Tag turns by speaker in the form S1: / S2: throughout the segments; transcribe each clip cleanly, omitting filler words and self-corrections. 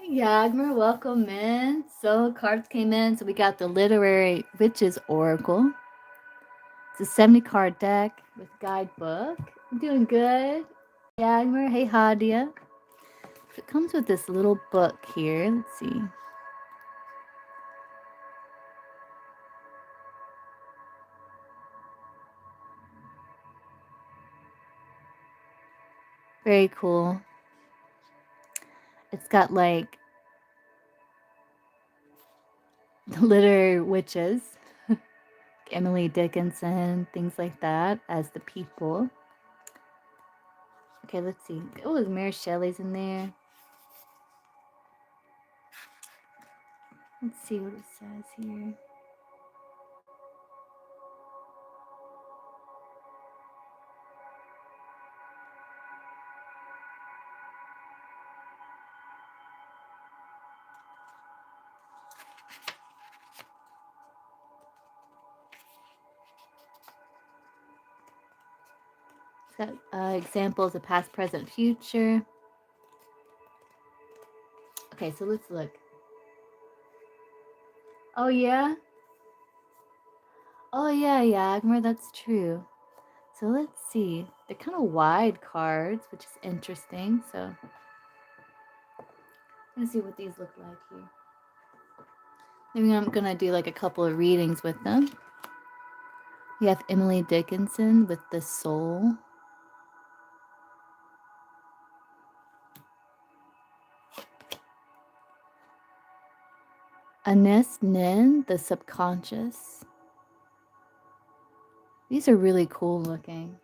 S1: Yagmer, welcome in. So cards came in. So we got the Literary Witches Oracle. It's a 70 card deck with guidebook. I'm doing good. Yagmer, hey Hadia. It comes with this little book here. Let's see. Very cool. It's got like the literary witches, Emily Dickinson, things like that, as the people. Okay, let's see. Oh, there's Mary Shelley's in there. Let's see what it says here. It's got examples of past, present, future. Okay, so let's look. Oh, yeah? Oh, yeah, Agmer, that's true. So let's see. They're kind of wide cards, which is interesting. So I'm going to see what these look like here. Maybe I'm going to do like a couple of readings with them. We have Emily Dickinson with The Soul. Anais Nin, The Subconscious. These are really cool looking.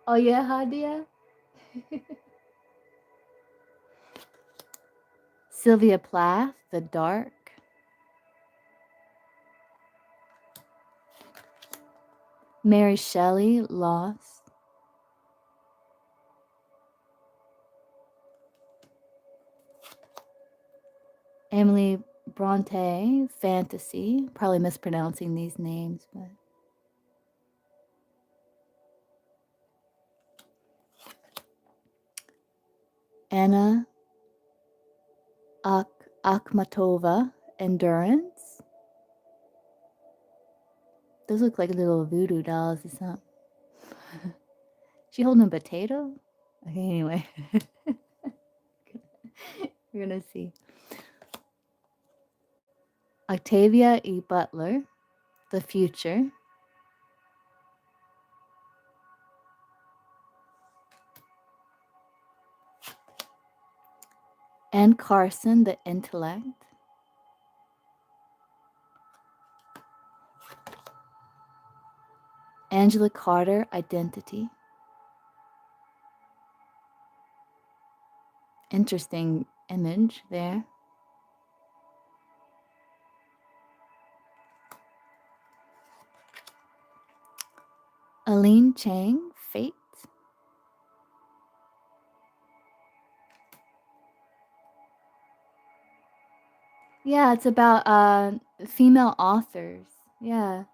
S1: Oh, yeah, Hadia? Sylvia Plath, The Dark. Mary Shelley, Lost. Emily Bronte, Fantasy. Probably mispronouncing these names, but. Anna Akhmatova, Endurance. Those look like little voodoo dolls or something. She holding a potato? Okay, anyway. We're gonna see. Octavia E. Butler, The Future. Anne Carson, The Intellect. Angela Carter, Identity. Interesting image there. Aline Chang, Fate. Yeah, it's about female authors. Yeah,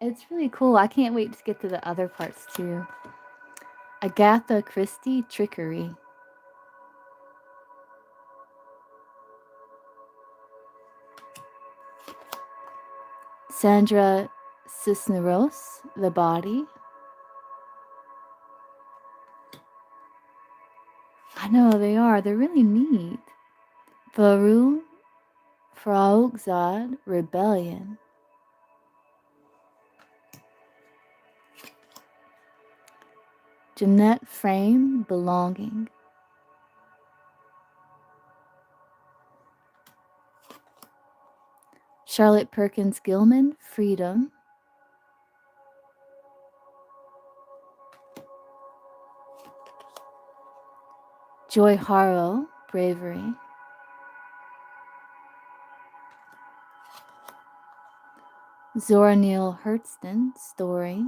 S1: it's really cool. I can't wait to get to the other parts too. Agatha Christie, Trickery. Sandra Cisneros, The Body. I know they are. They're really neat. Faru Fraugzad, Rebellion. Jeanette Frame, Belonging. Charlotte Perkins Gilman, Freedom. Joy Harrow, Bravery. Zora Neale Hurston, Story.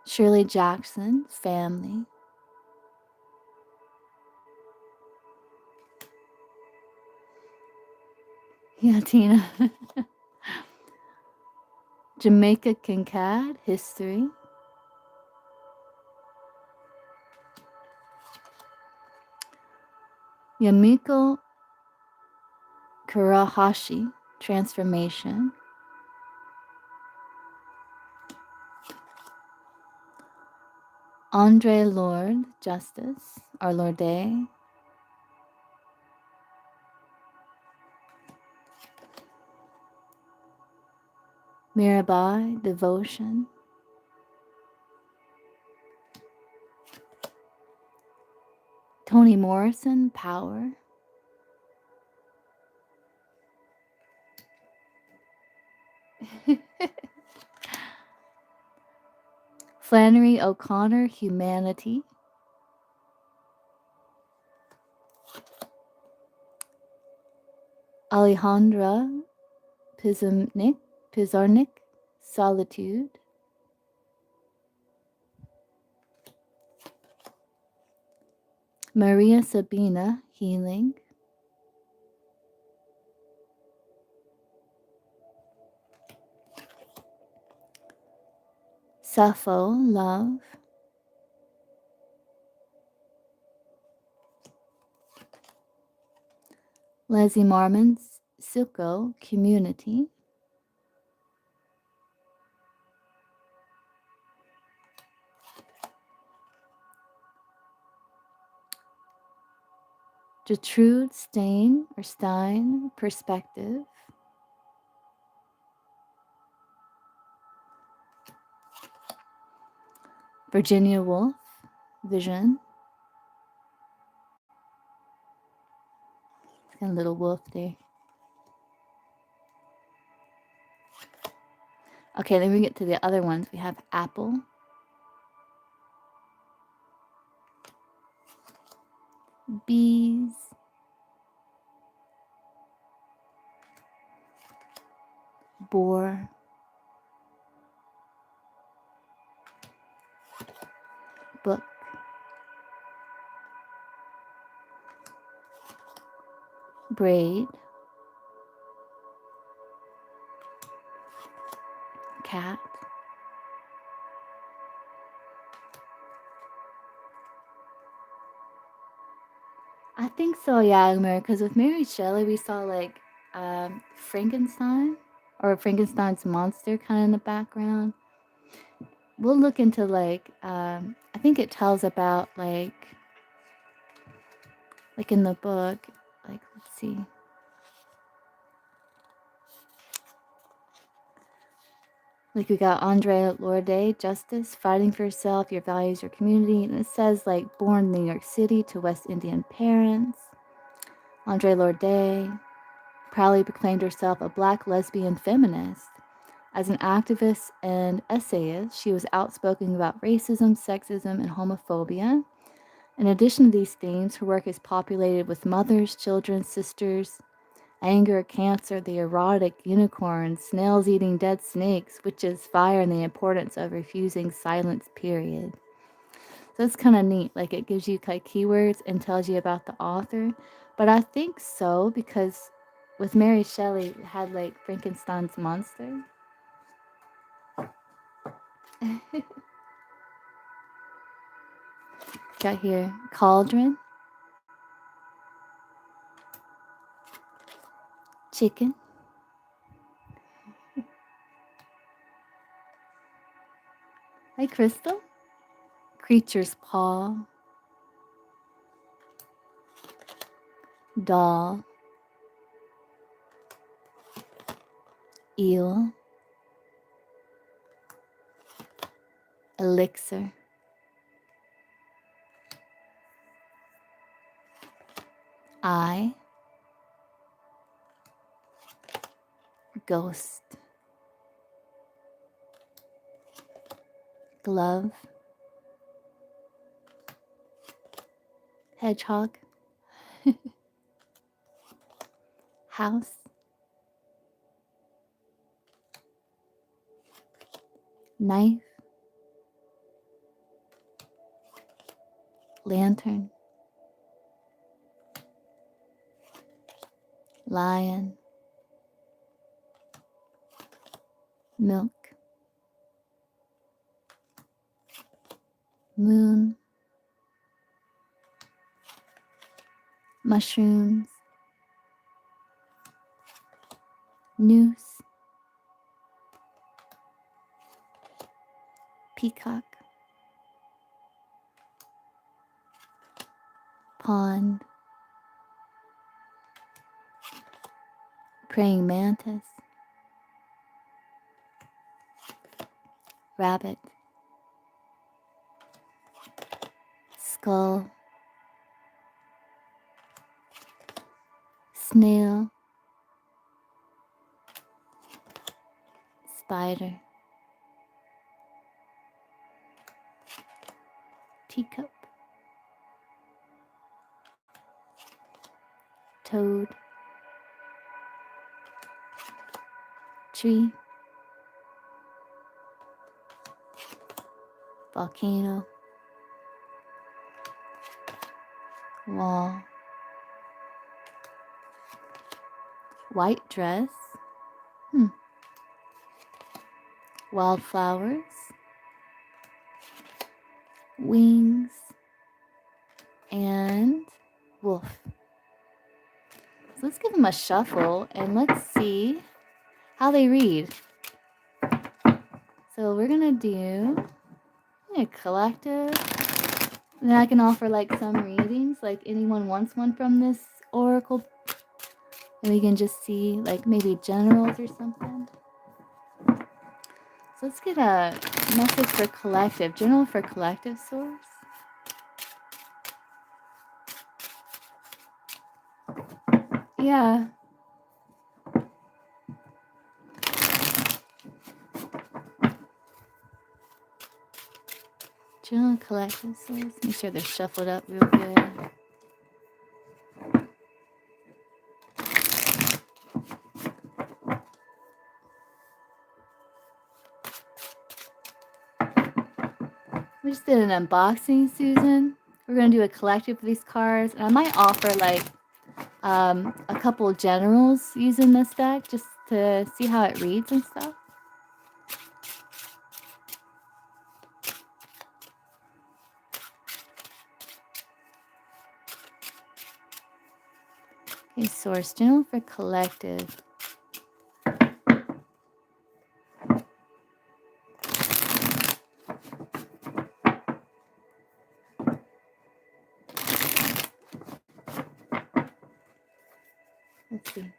S1: Shirley Jackson, Family. Yeah, Tina. Jamaica Kinkad, history. Yamiko Kurahashi, transformation. Andre Lord, justice. Our Lord Day. Mirabai, devotion. Toni Morrison, power. Flannery O'Connor, humanity. Alejandra Pizarnik, solitude. Maria Sabina, healing. Sappho, love. Leslie Marmon, Silko, community. Gertrude Stein, perspective. Virginia Woolf, vision. Got a little wolf there. Okay, then we get to the other ones. We have apple. Bees. Boar. Book. Braid. Cat. I think so, yeah, because with Mary Shelley, we saw like Frankenstein or Frankenstein's monster kind of in the background. We'll look into like, I think it tells about like in the book, like, let's see. Like we got Andre Lorde, justice, fighting for yourself, your values, your community. And it says like born in New York City to West Indian parents. Andre Lorde proudly proclaimed herself a Black lesbian feminist. As an activist and essayist, she was outspoken about racism, sexism, and homophobia. In addition to these themes, her work is populated with mothers, children, sisters, anger, cancer, the erotic, unicorns, snails eating dead snakes, witches, fire, and the importance of refusing silence, period. So it's kind of neat. Like it gives you like keywords and tells you about the author. But I think so because with Mary Shelley, it had like Frankenstein's monster. Got here cauldron, chicken, hi Crystal, creature's paw, doll, eel, elixir, eye, ghost, glove, hedgehog, house, knife, lantern, lion, milk, moon, mushrooms, noose, peacock, pond, praying mantis, rabbit, skull, snail, spider, teacup, toad, tree, volcano, wall, white dress, wildflowers, wings, and wolf. So let's give them a shuffle and let's see how they read. So we're gonna do a collective, and then I can offer like some readings, like anyone wants one from this oracle, and we can just see like maybe generals or something. So let's get a message for collective, general for collective source. Yeah. General collective source. Make sure they're shuffled up real good. We just did an unboxing, Susan. We're going to do a collective of these cards. And I might offer like a couple of generals using this deck just to see how it reads and stuff. Okay, source general for collective. Let's see.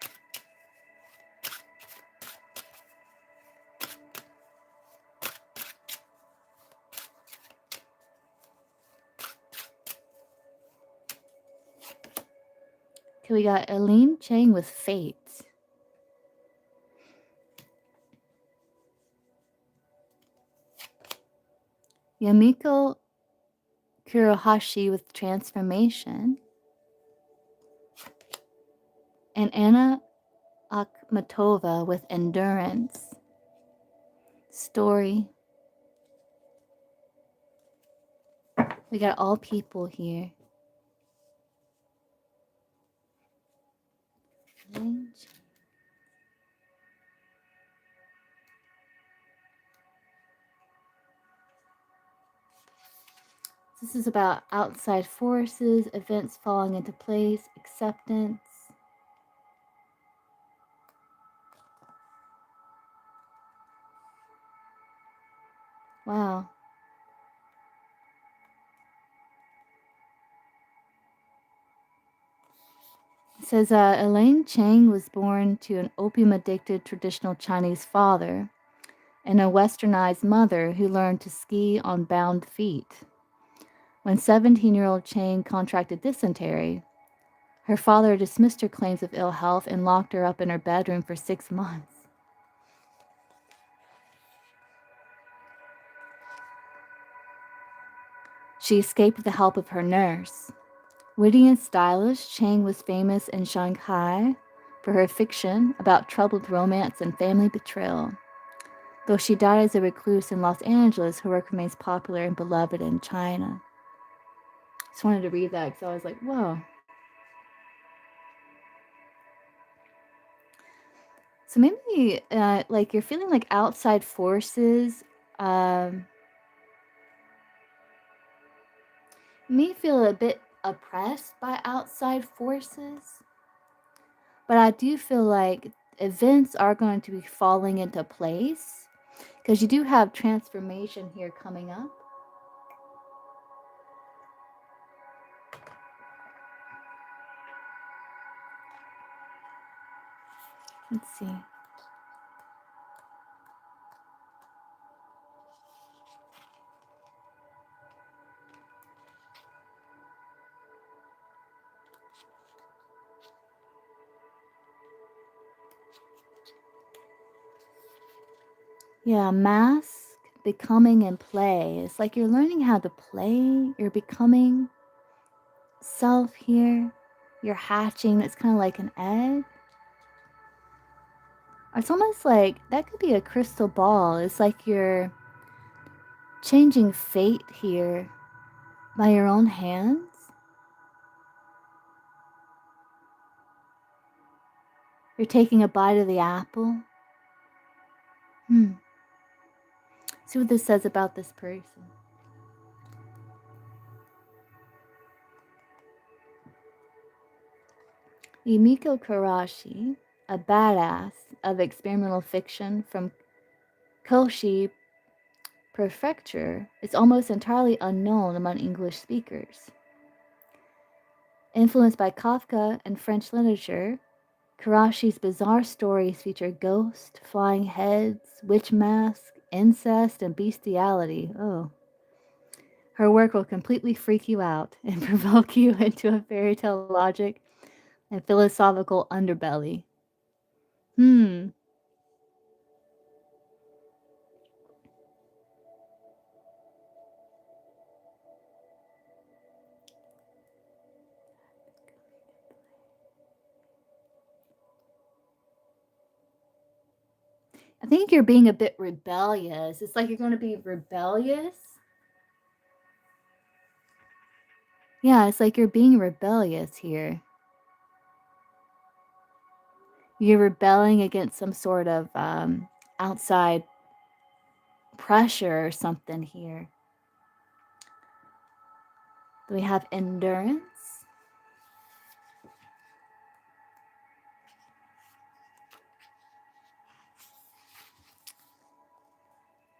S1: Okay, we got Aline Chang with Fate. Yamiko Kurohashi with Transformation. And Anna Akhmatova with Endurance. Story. We got all people here. This is about outside forces, events falling into place, acceptance. Wow. It says Elaine Chang was born to an opium-addicted traditional Chinese father and a westernized mother who learned to ski on bound feet. When 17-year-old Chang contracted dysentery, her father dismissed her claims of ill health and locked her up in her bedroom for 6 months. She escaped with the help of her nurse. Witty and stylish, Chang was famous in Shanghai for her fiction about troubled romance and family betrayal. Though she died as a recluse in Los Angeles, her work remains popular and beloved in China. Just wanted to read that because I was like, whoa. So maybe like you're feeling like outside forces Me feel a bit oppressed by outside forces, but I do feel like events are going to be falling into place because you do have transformation here coming up. Let's see. Yeah, mask, becoming, and play. It's like you're learning how to play. You're becoming self here. You're hatching. It's kind of like an egg. It's almost like that could be a crystal ball. It's like you're changing fate here by your own hands. You're taking a bite of the apple. See what this says about this person. Yumiko Karashi, a badass of experimental fiction from Koshi Prefecture, is almost entirely unknown among English speakers. Influenced by Kafka and French literature, Karashi's bizarre stories feature ghosts, flying heads, witch masks, incest, and bestiality. Oh. Her work will completely freak you out and provoke you into a fairy tale logic and philosophical underbelly. Hmm. I think you're being a bit rebellious. It's like you're going to be rebellious. Yeah, it's like you're being rebellious here. You're rebelling against some sort of outside pressure or something here. We have endurance.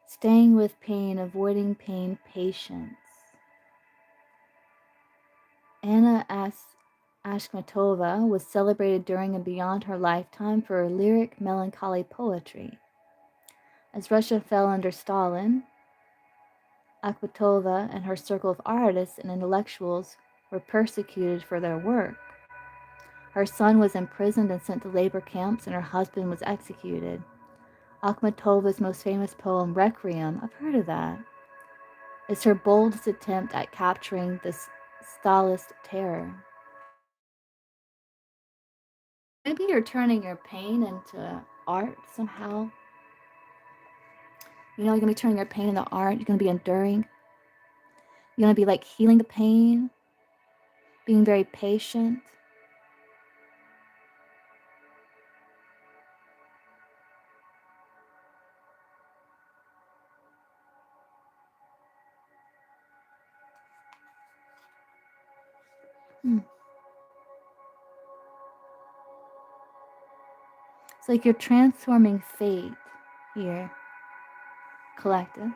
S1: Staying with pain, avoiding pain, patience. Anna Ashmatova was celebrated during and beyond her lifetime for her lyric, melancholy poetry. As Russia fell under Stalin, Akhmatova and her circle of artists and intellectuals were persecuted for their work. Her son was imprisoned and sent to labor camps, and her husband was executed. Akhmatova's most famous poem, Requiem, I've heard of that, is her boldest attempt at capturing this Stalinist terror. Maybe you're turning your pain into art somehow. You know, you're going to be turning your pain into art. You're going to be enduring. You're going to be like healing the pain, being very patient. It's like you're transforming fate here, collective.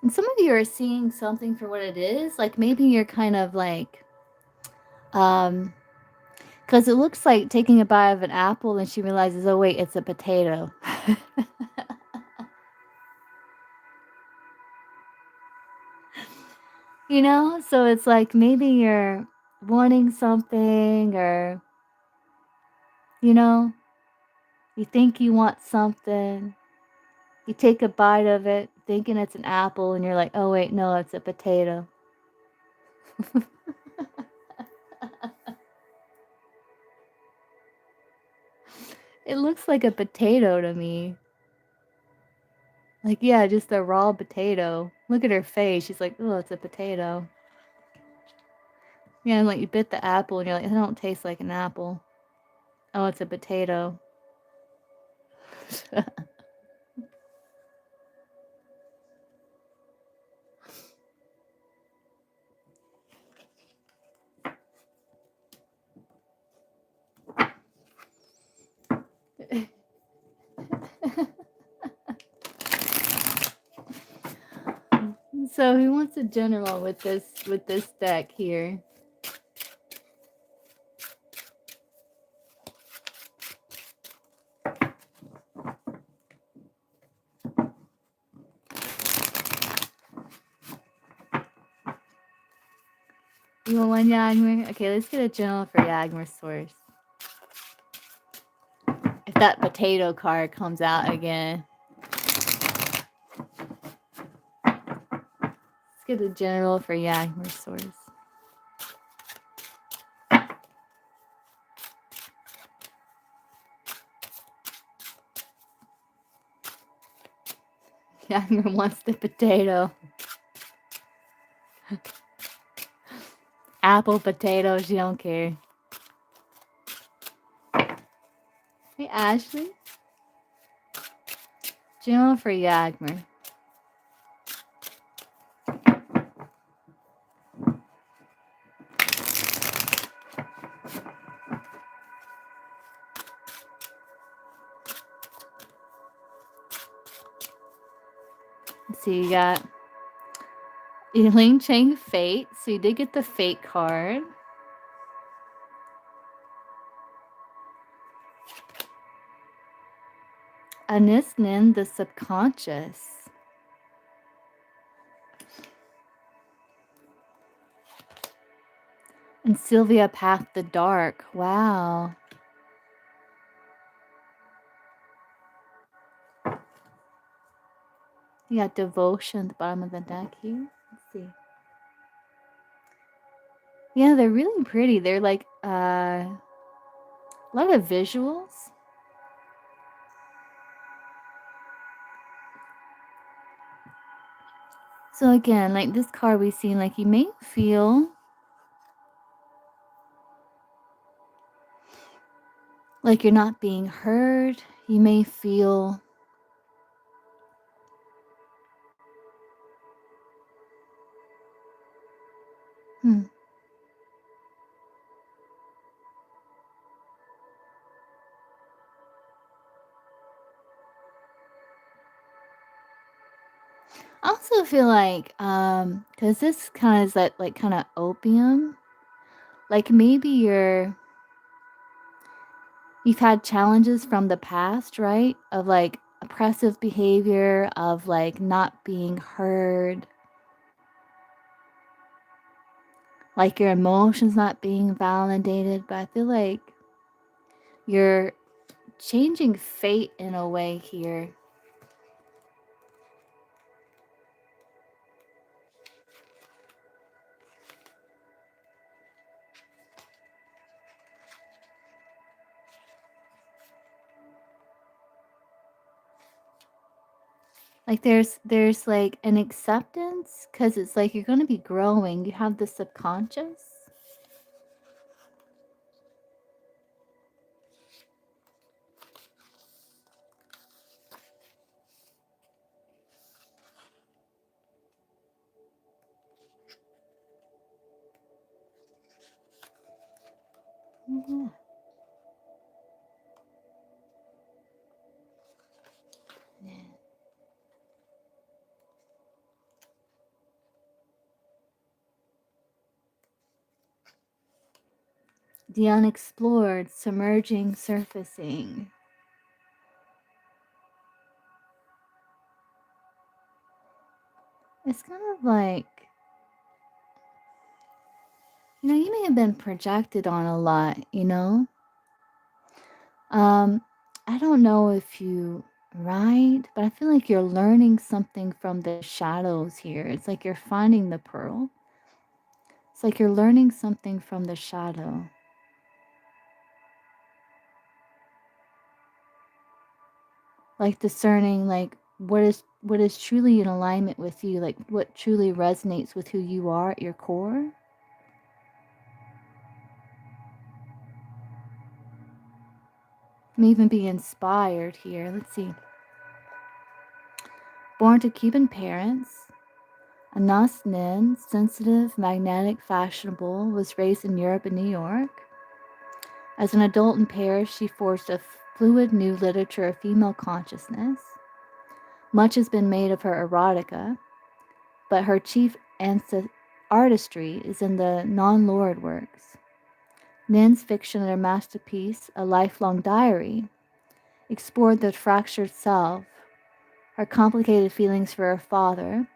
S1: And some of you are seeing something for what it is. Like maybe you're kind of like, because it looks like taking a bite of an apple and she realizes, oh, wait, it's a potato. You know? So it's like maybe you're wanting something or, you know, you think you want something. You take a bite of it thinking it's an apple and you're like, oh, wait, no, it's a potato. It looks like a potato to me. Like, yeah, just a raw potato. Look at her face. She's like, oh, it's a potato. Yeah, and like you bit the apple and you're like, it don't taste like an apple. Oh, it's a potato. So who wants a general with this deck here? You want one Yagmer? Okay, let's get a general for Yagmer source. If that potato card comes out again. Let's get a general for Yagmer source. Yagmer wants the potato. Apple, potato, she don't care. Hey, Ashley. General for Yagmer. Let's see, you got Ling Chang Fate. So you did get the Fate card. Anisnin, the subconscious. And Sylvia Path the Dark. Wow. You got Devotion at the bottom of the deck here. Let's see. Yeah, they're really pretty. They're like a lot of visuals. So again, like this card we've seen, like you may feel like you're not being heard. You may feel I also feel like, because this kind of is that like kind of opium, like maybe you've had challenges from the past, right? Of like oppressive behavior, of like not being heard, like your emotions not being validated. But I feel like you're changing fate in a way here. Like there's like an acceptance because it's like you're going to be growing. You have the subconscious. Yeah. The unexplored, submerging, surfacing. It's kind of like, you may have been projected on a lot, I don't know if you right, but I feel like you're learning something from the shadows here. It's like you're finding the pearl. It's like you're learning something from the shadow. Like discerning like what is what is truly in alignment with you, like what truly resonates with who you are at your core. May even be inspired here. Let's see. Born to Cuban parents, Anas Nin, sensitive, magnetic, fashionable, was raised in Europe and New York. As an adult in Paris, she forged a fluid new literature of female consciousness. Much has been made of her erotica, but her chief artistry is in the non-lurid works. Nin's fiction and her masterpiece, A Lifelong Diary, explored the fractured self, her complicated feelings for her father,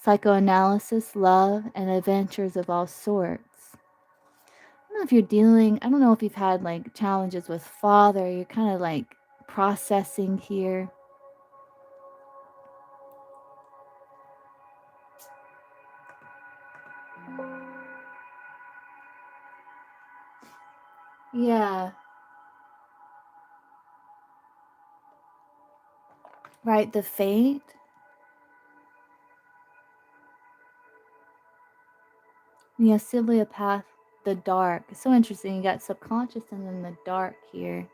S1: psychoanalysis, love, and adventures of all sorts. I don't know if you're I don't know if you've had like challenges with father, you're kind of like processing here. Yeah. Right, the fate. Yeah, Sylvia Path, the dark. It's so interesting. You got subconscious and then the dark here.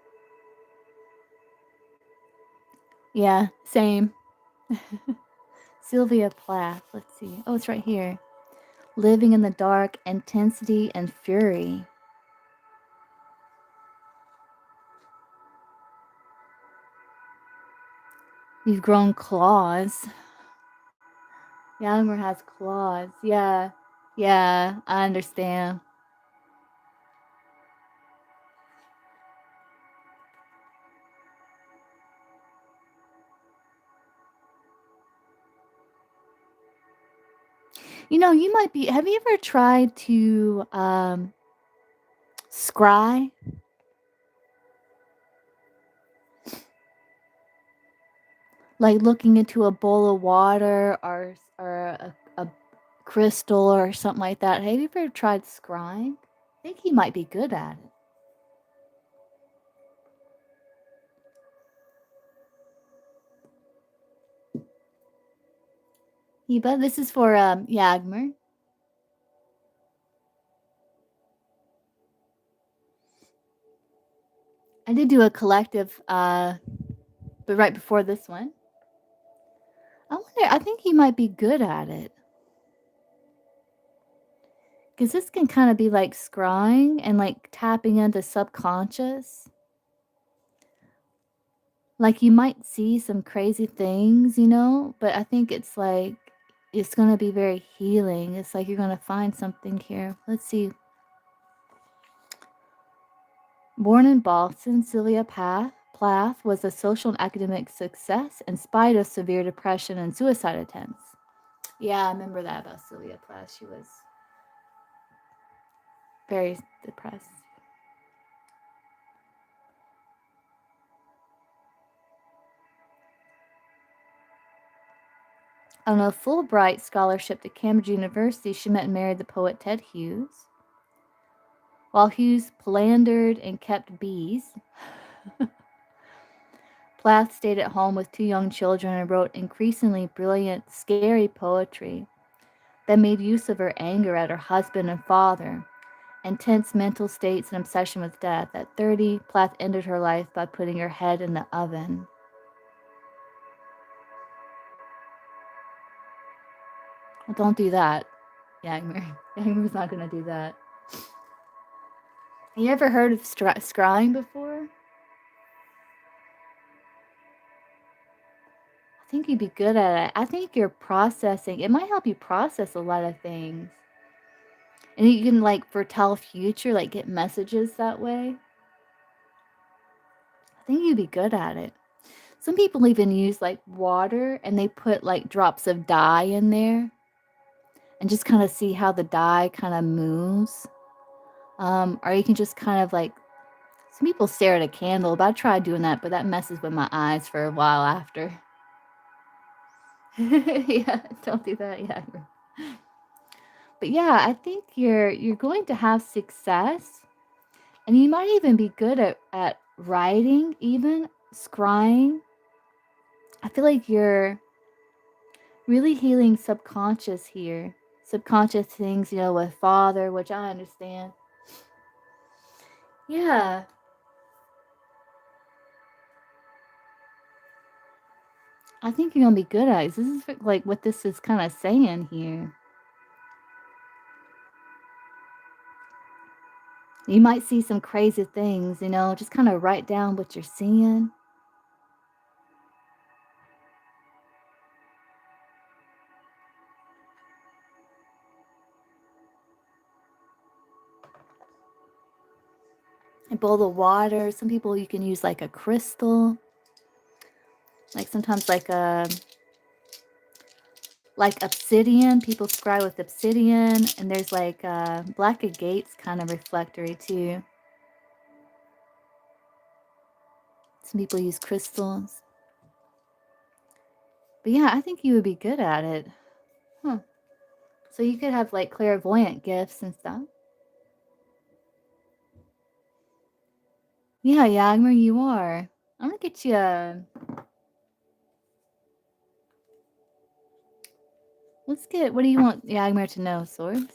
S1: Yeah, same. Sylvia Plath. Let's see. Oh, it's right here. Living in the dark, intensity and fury. You've grown claws. Yalmer has claws. Yeah. Yeah, I understand. You know, you might be. Have you ever tried to scry? Like looking into a bowl of water or a crystal or something like that. Have you ever tried scrying? I think he might be good at it. Heba, this is for Yagmer. I did do a collective, but right before this one. I wonder. I think he might be good at it. Because this can kind of be like scrying and like tapping into subconscious. Like you might see some crazy things, you know, but I think it's like it's going to be very healing. It's like you're going to find something here. Let's see. Born in Boston, Sylvia Plath was a social and academic success in spite of severe depression and suicide attempts. Yeah, I remember that about Sylvia Plath. She was very depressed. On a Fulbright scholarship to Cambridge University, she met and married the poet Ted Hughes. While Hughes philandered and kept bees, Plath stayed at home with 2 young children and wrote increasingly brilliant, scary poetry that made use of her anger at her husband and father, intense mental states, and obsession with death. At 30, Plath ended her life by putting her head in the oven. Well, don't do that, Yagmer. Yagmer's not going to do that. You ever heard of scrying before? I think you'd be good at it. I think you're processing. It might help you process a lot of things. And you can like foretell future, like get messages that way. I think you'd be good at it. Some people even use like water and they put like drops of dye in there and just kind of see how the dye kind of moves. Or you can just kind of like, some people stare at a candle, but I tried doing that, but that messes with my eyes for a while after. Yeah, don't do that. Yeah. But yeah, I think you're going to have success, and you might even be good at writing, even scrying. I feel like you're Really healing subconscious here. Subconscious things, with father, which I understand. Yeah. I think you're gonna be good at it. This is like what this is kind of saying here. You might see some crazy things, just kind of write down what you're seeing. And boil the water. Some people you can use like a crystal. Like sometimes like obsidian. People scry with obsidian, and there's like black agate's kind of reflectory too. Some people use crystals. But yeah, I think you would be good at it. Huh. So you could have like clairvoyant gifts and stuff. Yeah, Yagmer, you are. I'm gonna get you a. Let's get. What do you want Yagmer to know, Swords?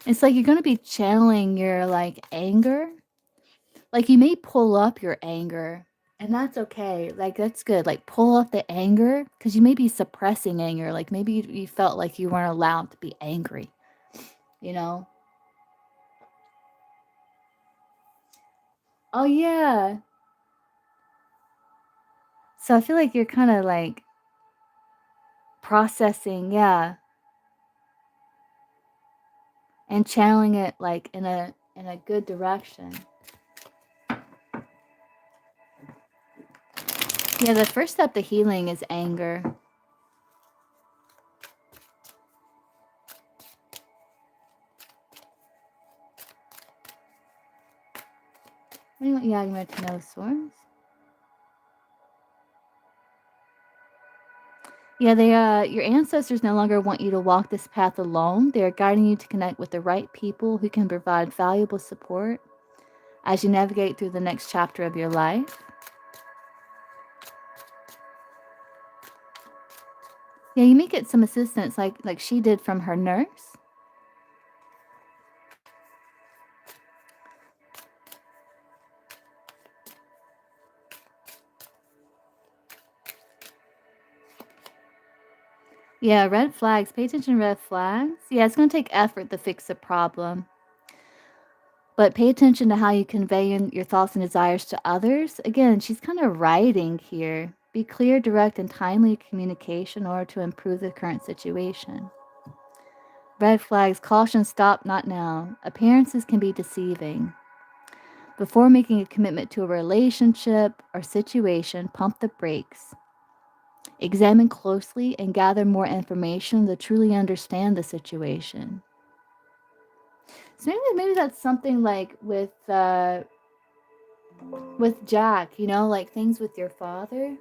S1: It's like you're gonna be channeling your like anger. Like you may pull up your anger, and that's okay. Like that's good. Like pull up the anger because you may be suppressing anger. Like maybe you felt like you weren't allowed to be angry. You know? Oh yeah. So I feel like you're kind of like processing, yeah, and channeling it like in a good direction. Yeah, the first step to healing is anger. What do you want Yagmer to know, Swords? Yeah, your ancestors no longer want you to walk this path alone. They are guiding you to connect with the right people who can provide valuable support as you navigate through the next chapter of your life. Yeah, you may get some assistance like she did from her nurse. Yeah, red flags. Pay attention to red flags. Yeah, it's going to take effort to fix a problem. But pay attention to how you convey your thoughts and desires to others. Again, she's kind of writing here. Be clear, direct, and timely communication in order to improve the current situation. Red flags, caution, stop, not now. Appearances can be deceiving. Before making a commitment to a relationship or situation, pump the brakes. Examine closely and gather more information to truly understand the situation. So maybe that's something like with Jack, like things with your father.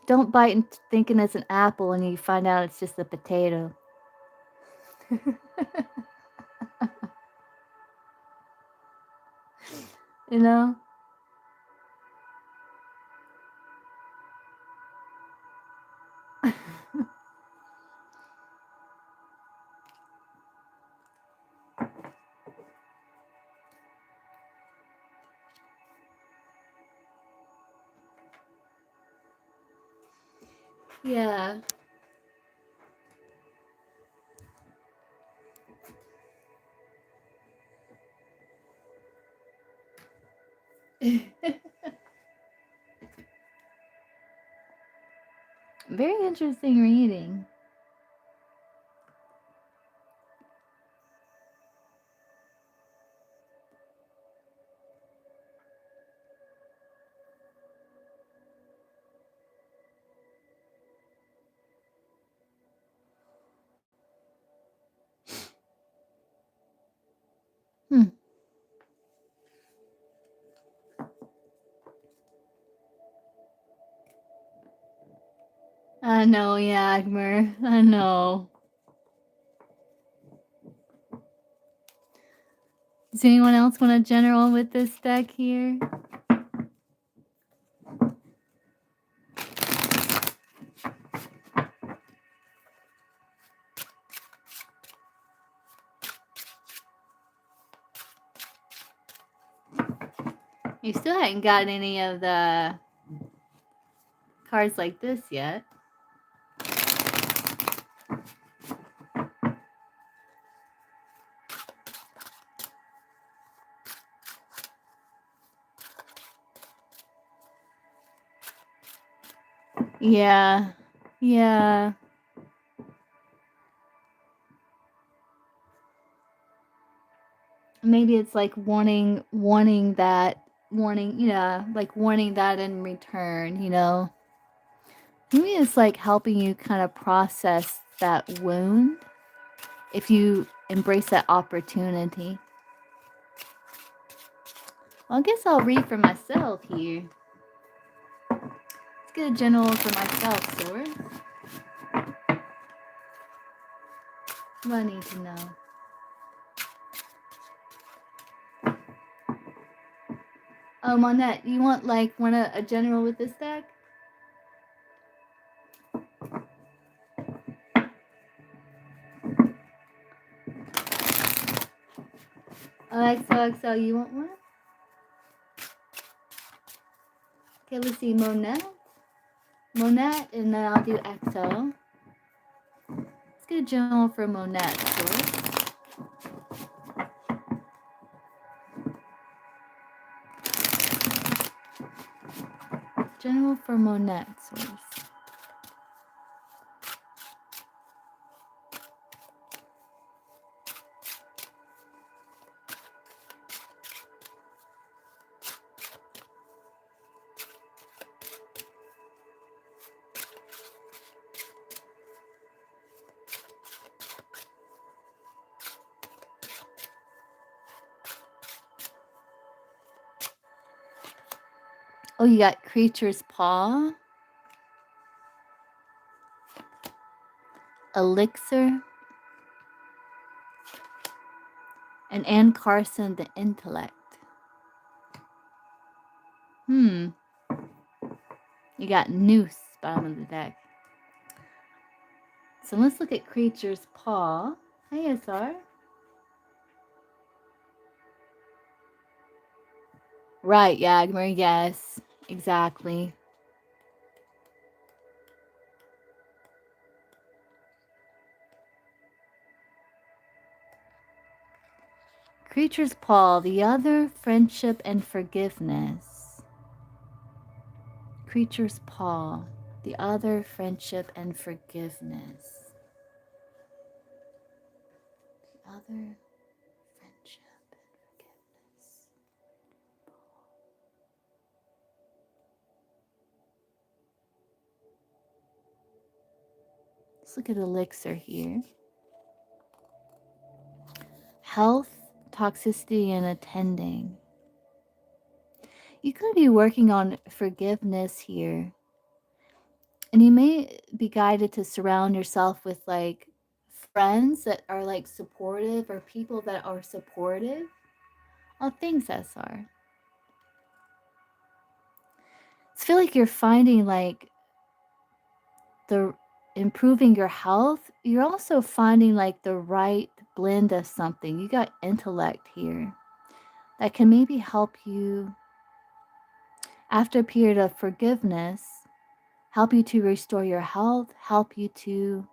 S1: Don't bite and thinking it's an apple and you find out it's just a potato. you know? Yeah. Very interesting reading. Hmm. I know, Yagmer. I know. Does anyone else want a general with this deck here? You still haven't gotten any of the cards like this yet. Yeah. Yeah. Maybe it's like wanting that, like wanting that in return, you know? Maybe it's like helping you kind of process that wound if you embrace that opportunity. Well, I guess I'll read for myself here. Let's get a general for myself, Sword. What do I need to know? Oh, Monette, you want a general with this deck? XOXO, you want one? Okay, let's see, Monette, and then I'll do XO. Let's get a general for Monette, Sword. General for Monette, Source. Oh, you got Creature's Paw, Elixir, and Ann Carson, the Intellect. You got Noose, bottom of the deck. So let's look at Creature's Paw. Hey, SR. Right, Yagmer, yes, exactly. Creature's Paw, the other, friendship and forgiveness. Creature's Paw, the other, friendship and forgiveness. The other, friendship and forgiveness. Let's look at Elixir here. Health, toxicity, and attending. You could be working on forgiveness here. And you may be guided to surround yourself with like friends that are like supportive, or people that are supportive of things, SR. I feel like you're finding like the improving your health. You're also finding like the right blend of something. You got intellect here that can maybe help you after a period of forgiveness, help you to restore your health, help you to,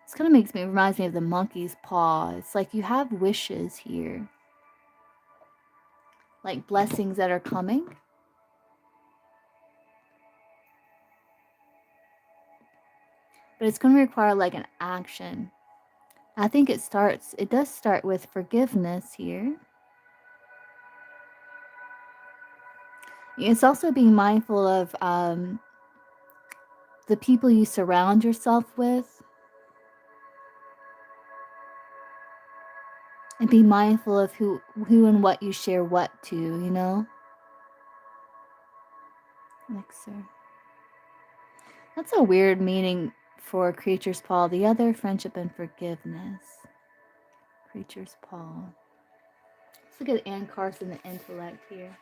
S1: this kind of reminds me of the monkey's paw. It's like you have wishes here, like blessings that are coming. But it's going to require like an action. I think it does start with forgiveness here. It's also being mindful of the people you surround yourself with. And be mindful of who and what you share what to, you know? Elixir. That's a weird meaning for Creature's Paw. The other, friendship and forgiveness. Creature's Paw. Let's look at Ann Carson, the intellect here.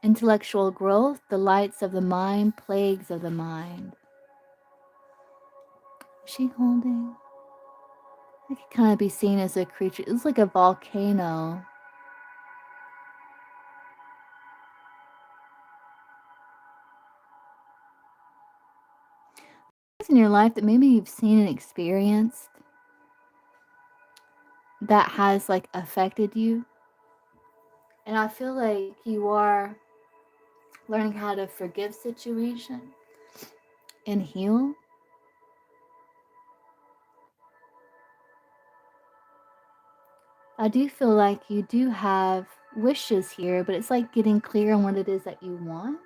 S1: Intellectual growth, delights of the mind, plagues of the mind. Is she holding? It could kind of be seen as a creature. It's like a volcano. In your life that maybe you've seen and experienced that has like affected you. And I feel like you are learning how to forgive situation and heal. I do feel like you do have wishes here, but it's like getting clear on what it is that you want.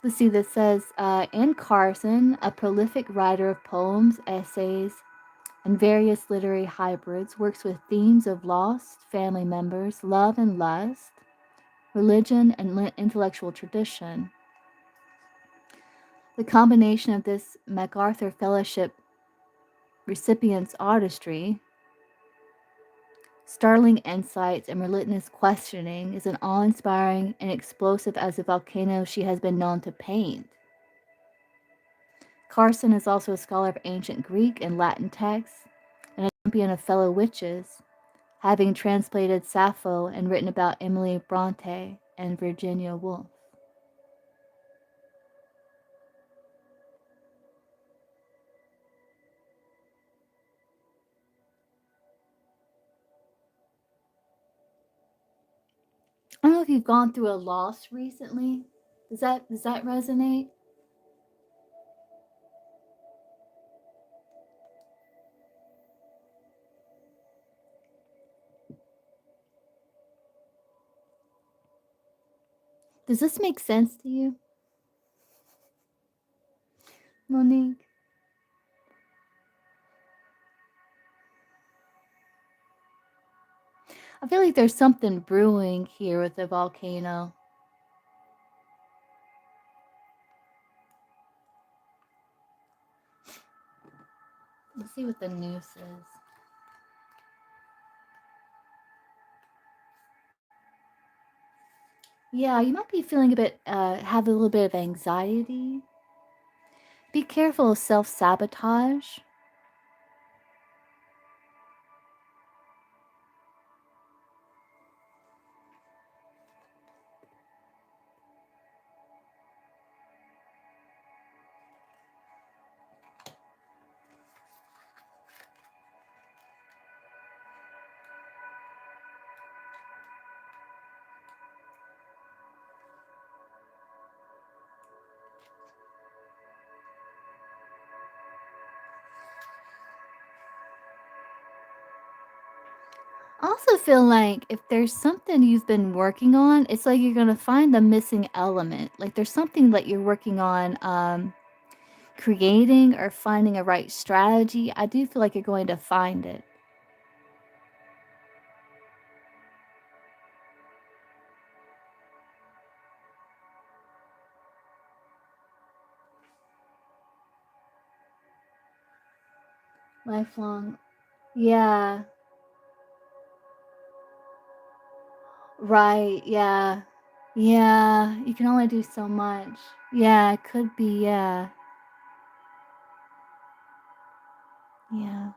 S1: Let's see, this says Ann Carson, a prolific writer of poems, essays, and various literary hybrids, works with themes of lost family members, love and lust, religion, and intellectual tradition. The combination of this MacArthur Fellowship recipient's artistry, startling insights, and relentless questioning is as awe-inspiring and explosive as the volcano she has been known to paint. Carson is also a scholar of ancient Greek and Latin texts and a champion of fellow witches, having translated Sappho and written about Emily Bronte and Virginia Woolf. I don't know if you've gone through a loss recently. Does that resonate? Does this make sense to you, Monique? I feel like there's something brewing here with the volcano. Let's see what the news says. Yeah, you might be feeling a bit, have a little bit of anxiety. Be careful of self-sabotage. I also feel like if there's something you've been working on, it's like you're gonna find the missing element. Like there's something that you're working on creating or finding a right strategy. I do feel like you're going to find it. Lifelong. Yeah. Right. Yeah. Yeah. You can only do so much. Yeah, it could be. Yeah. Yeah.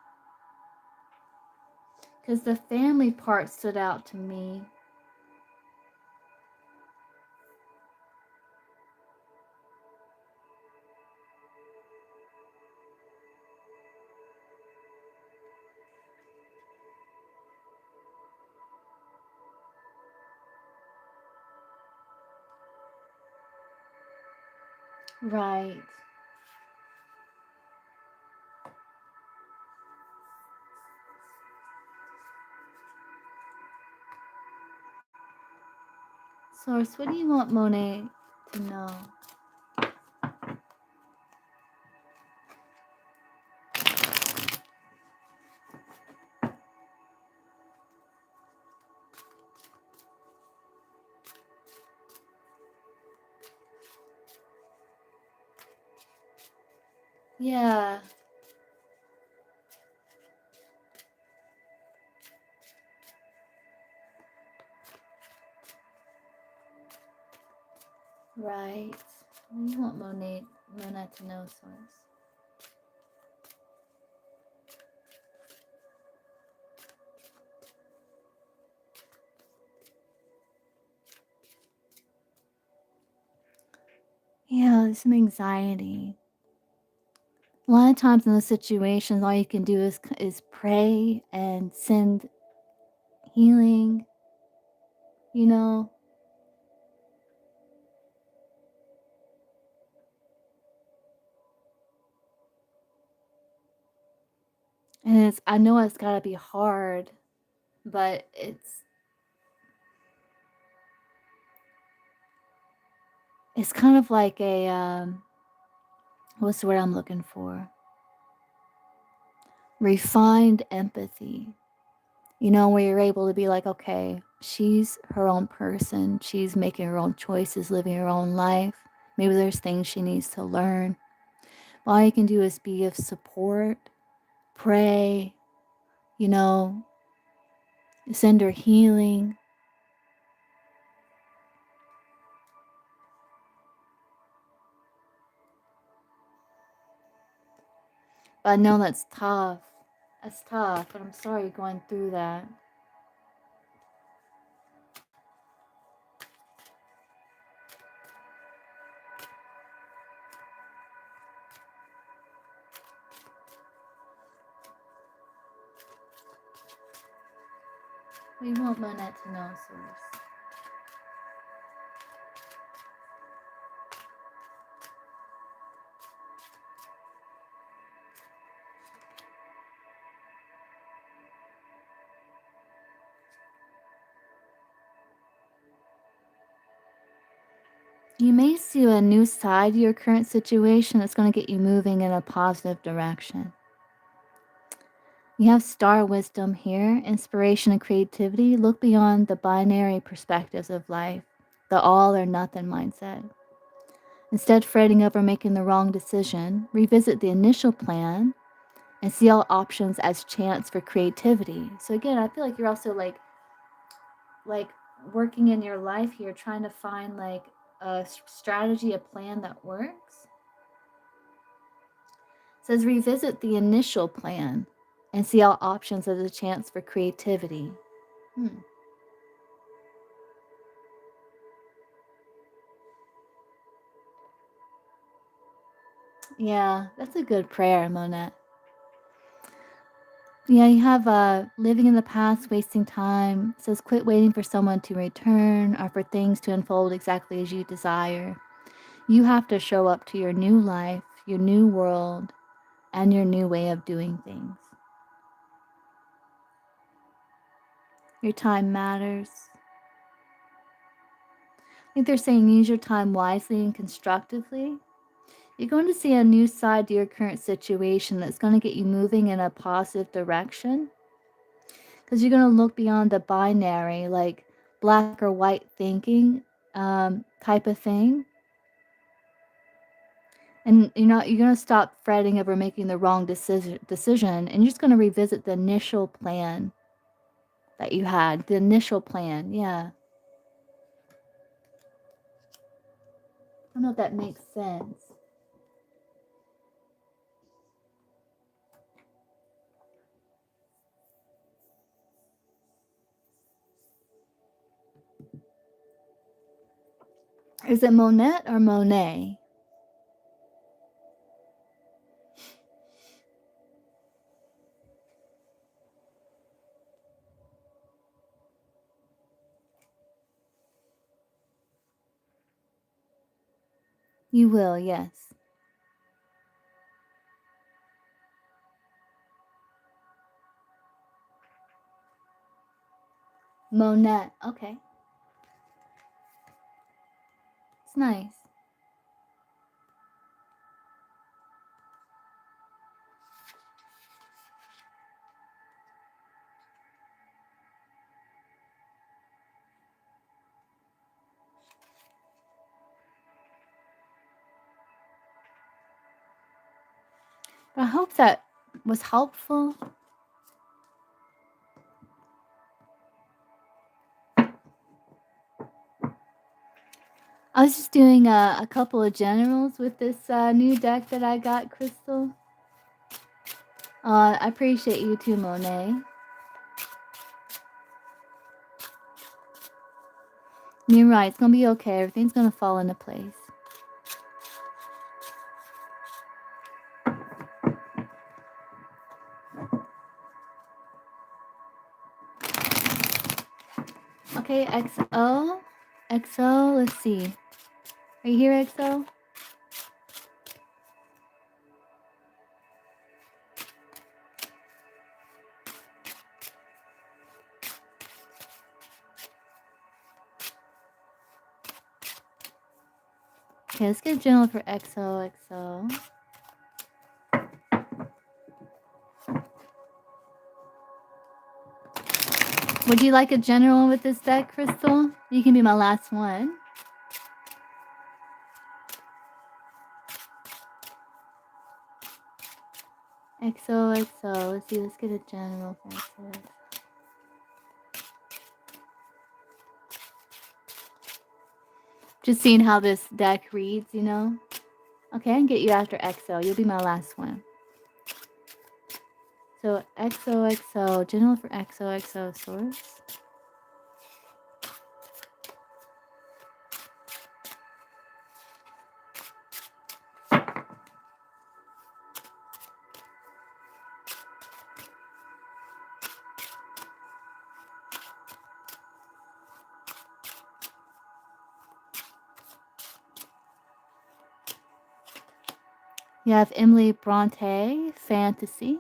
S1: Because the family part stood out to me. Right. Source, what do you want Monet to know? Yeah. Right. Well, you want Mona to know, Source. Yeah, there's some anxiety. A lot of times in those situations, all you can do is pray and send healing, you know. And I know it's got to be hard, but it's kind of like a what's the word I'm looking for? Refined empathy. You know, where you're able to be like, okay, she's her own person. She's making her own choices, living her own life. Maybe there's things she needs to learn. All you can do is be of support, pray, you know, send her healing. But I know that's tough. That's tough, but I'm sorry you're going through that. We want Monette to know, Source. You may see a new side to your current situation that's going to get you moving in a positive direction. You have star wisdom here, inspiration and creativity. Look beyond the binary perspectives of life, the all or nothing mindset. Instead, fretting over making the wrong decision, revisit the initial plan and see all options as chance for creativity. So again, I feel like you're also like working in your life here, trying to find like a strategy, a plan that works. It says revisit the initial plan and see all options as a chance for creativity. Hmm. Yeah, that's a good prayer, Monette. Yeah, you have living in the past, wasting time. It says quit waiting for someone to return or for things to unfold exactly as you desire. You have to show up to your new life, your new world, and your new way of doing things. Your time matters. I think they're saying use your time wisely and constructively. You're going to see a new side to your current situation that's going to get you moving in a positive direction. Because you're going to look beyond the binary, like black or white thinking type of thing. And you're going to stop fretting over making the wrong decision, and you're just going to revisit the initial plan that you had. The initial plan, yeah. I don't know if that makes sense. Is it Monette or Monet? You will, yes. Monette, okay. It's nice. I hope that was helpful. I was just doing a couple of generals with this new deck that I got, Crystal. I appreciate you too, Monet. You're right. It's going to be okay. Everything's going to fall into place. Okay, XO. XO, let's see. Are you here, XO? Okay, let's get a general for XO, XO. Would you like a general with this deck, Crystal? You can be my last one. XO, XO. Let's see, let's get a general for XO. Just seeing how this deck reads, you know? Okay, I can get you after XO. You'll be my last one. So XO, XO. General for XO, XO source. You have Emily Bronte, Fantasy.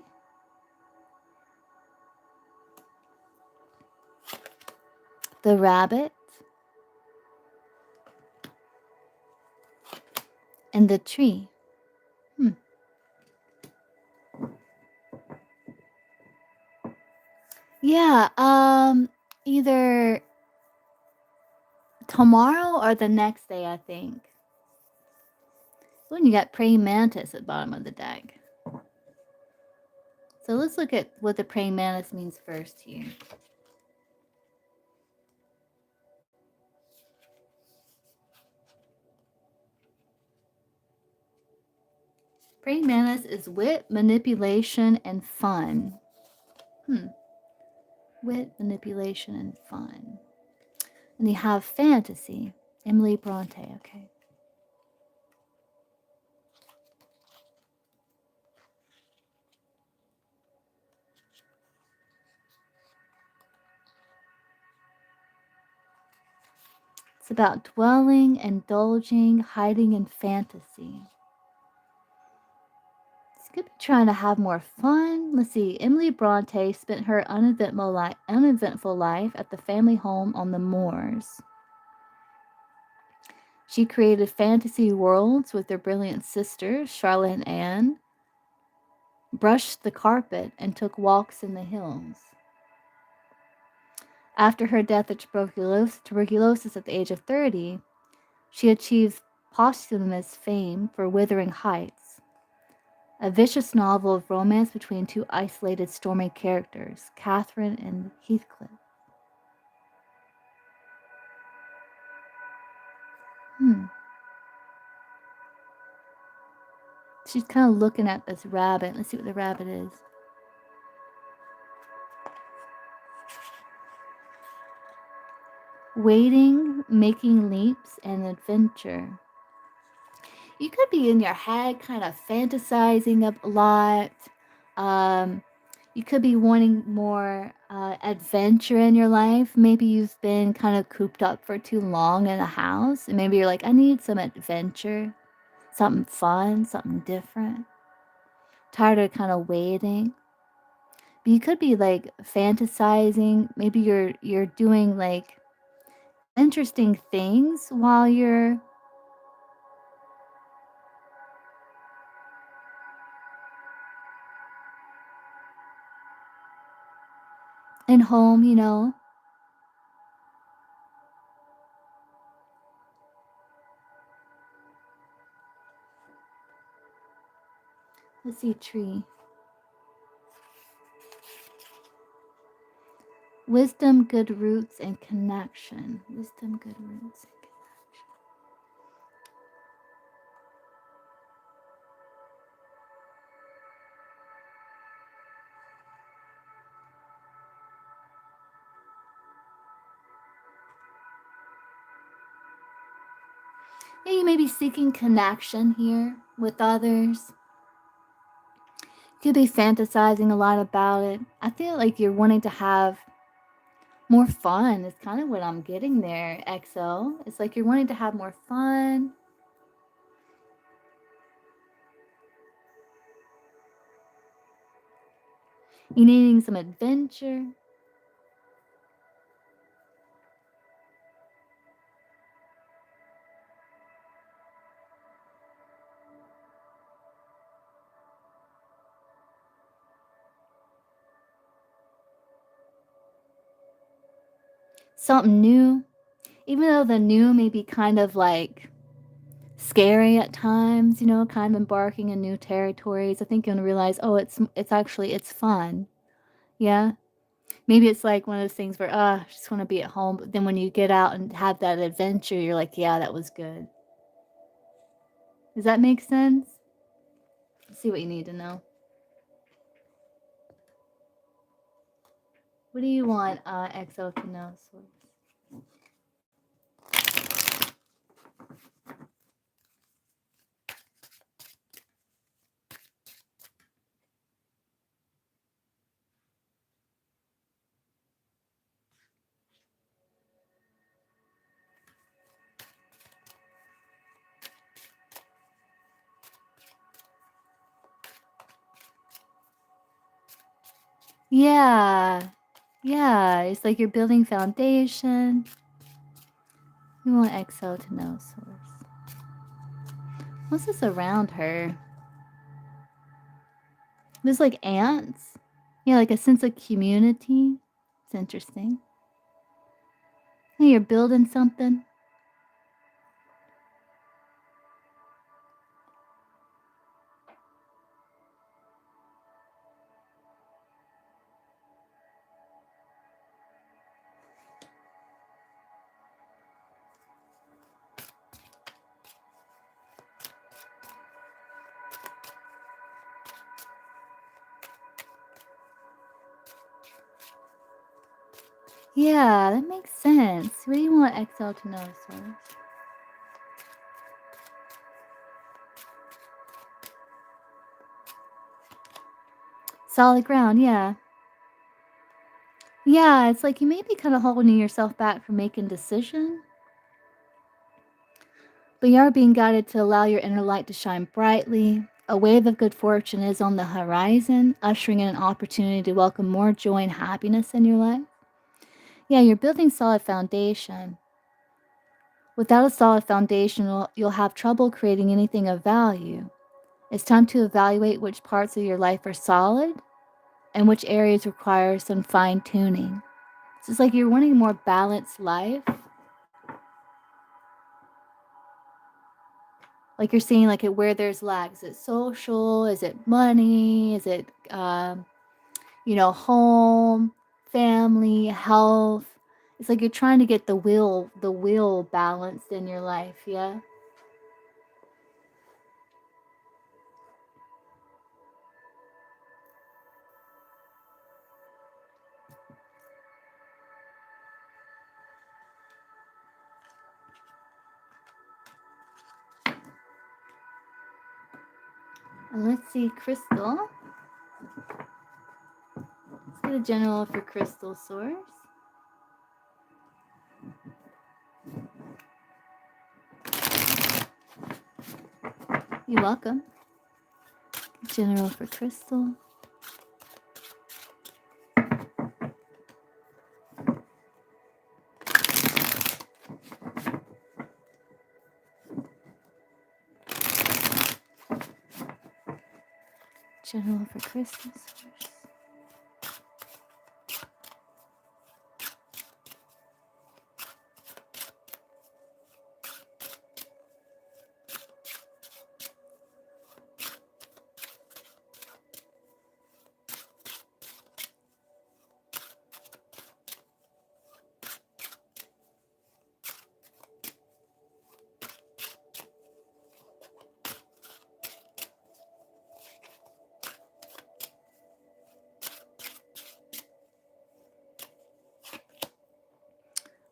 S1: The Rabbit. And the Tree. Yeah, either tomorrow or the next day, I think. When you got praying mantis at the bottom of the deck. So let's look at what the praying mantis means first here. Praying mantis is wit, manipulation, and fun. Wit, manipulation, and fun. And you have fantasy. Emily Bronte, okay. It's about dwelling, indulging, hiding in fantasy. It's good to be trying to have more fun. Let's see. Emily Bronte spent her uneventful life at the family home on the moors. She created fantasy worlds with her brilliant sisters, Charlotte and Anne, brushed the carpet, and took walks in the hills. After her death of tuberculosis at the age of 30, she achieved posthumous fame for Wuthering Heights, a vicious novel of romance between two isolated, stormy characters, Catherine and Heathcliff. She's kind of looking at this rabbit. Let's see what the rabbit is. Waiting, making leaps, and adventure. You could be in your head kind of fantasizing a lot. You could be wanting more adventure in your life. Maybe you've been kind of cooped up for too long in a house, and maybe you're like, I need some adventure, something fun, something different. Tired of kind of waiting. But you could be like fantasizing. Maybe you're doing like interesting things while you're in home, you know. Let's see, tree. Wisdom, good roots, and connection. Wisdom, good roots, and connection. Yeah, you may be seeking connection here with others. You could be fantasizing a lot about it. I feel like you're wanting to have more fun. It's kind of what I'm getting there, XO. It's like you're wanting to have more fun. You're needing some adventure. Something new. Even though the new may be kind of like scary at times, you know, kind of embarking in new territories. I think you're gonna realize, oh, it's actually it's fun. Yeah. Maybe it's like one of those things where, I just want to be at home. But then when you get out and have that adventure, you're like, yeah, that was good. Does that make sense? Let's see what you need to know. What do you want XO to know? Yeah. Yeah. It's like you're building foundation. You want XO to know source. What's this around her? There's like ants. Yeah, like a sense of community. It's interesting. Hey, you're building something. Yeah, that makes sense. What do you want XL to know, source? Solid ground, yeah. Yeah, it's like you may be kind of holding yourself back from making decisions, but you are being guided to allow your inner light to shine brightly. A wave of good fortune is on the horizon, ushering in an opportunity to welcome more joy and happiness in your life. Yeah, you're building solid foundation. Without a solid foundation, you'll have trouble creating anything of value. It's time to evaluate which parts of your life are solid and which areas require some fine tuning. So it's like you're wanting a more balanced life. Like you're seeing like where there's lack. Is it social? Is it money? Is it home, family, health? It's like you're trying to get the will balanced in your life, yeah? And let's see, crystal. Let's get a general for crystal source. You're welcome. General for crystal. General for crystal source.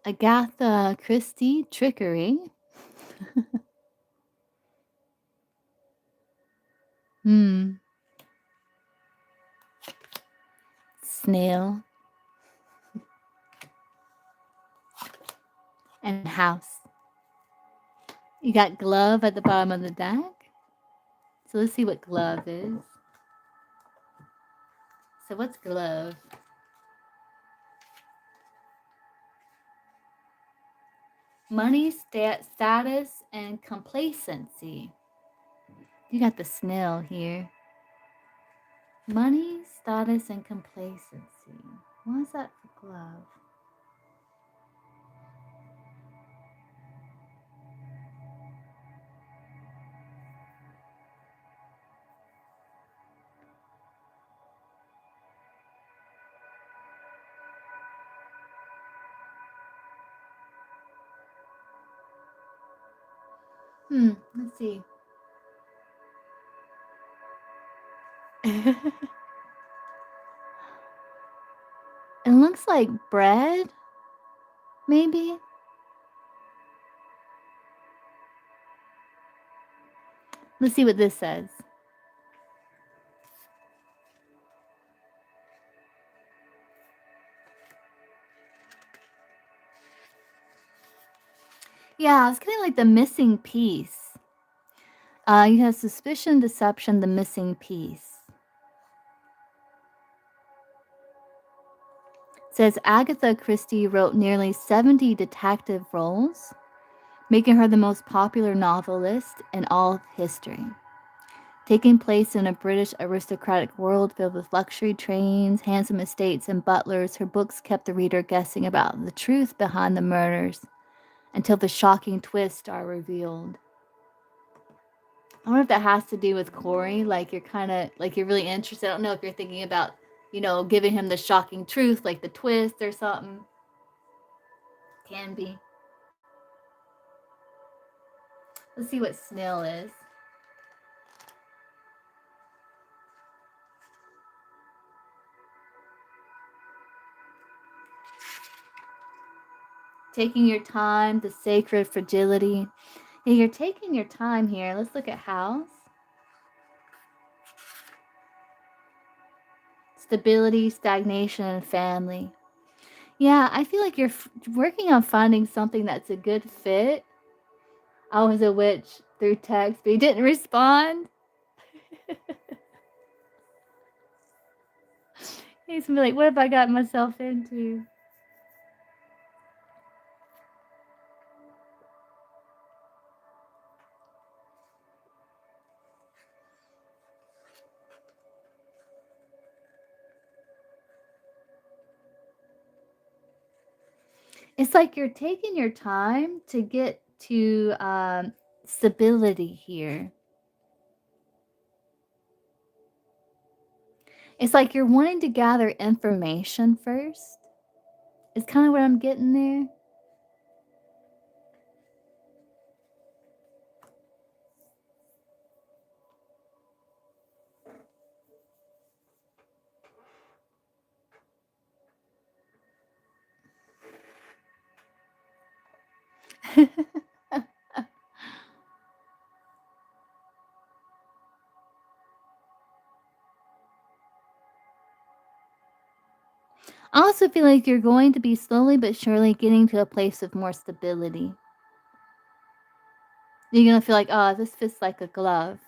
S1: Agatha Christie trickery. Hmm. Snail and house. You got glove at the bottom of the deck. So let's see what glove is. So what's glove? Money, status, and complacency. You got the snail here. Money, status, and complacency. What is that for glove? Let's see. It looks like bread, maybe. Let's see what this says. Yeah, it's kind of like the missing piece. You have suspicion, deception, the missing piece. It says Agatha Christie wrote nearly 70 detective roles, making her the most popular novelist in all of history. Taking place in a British aristocratic world filled with luxury trains, handsome estates, and butlers, her books kept the reader guessing about the truth behind the murders until the shocking twists are revealed. I wonder if that has to do with Corey. Like you're kind of like you're really interested. I don't know if you're thinking about, giving him the shocking truth, like the twist or something. Can be. Let's see what snail is. Taking your time, the sacred fragility. Yeah, you're taking your time here. Let's look at house. Stability, stagnation, and family. Yeah, I feel like you're working on finding something that's a good fit. I was a witch through text, but he didn't respond. He's gonna be like, what have I got myself into? It's like you're taking your time to get to stability here. It's like you're wanting to gather information first. It's kind of what I'm getting there. I also feel like you're going to be slowly but surely getting to a place of more stability. You're gonna feel like, oh, this fits like a glove.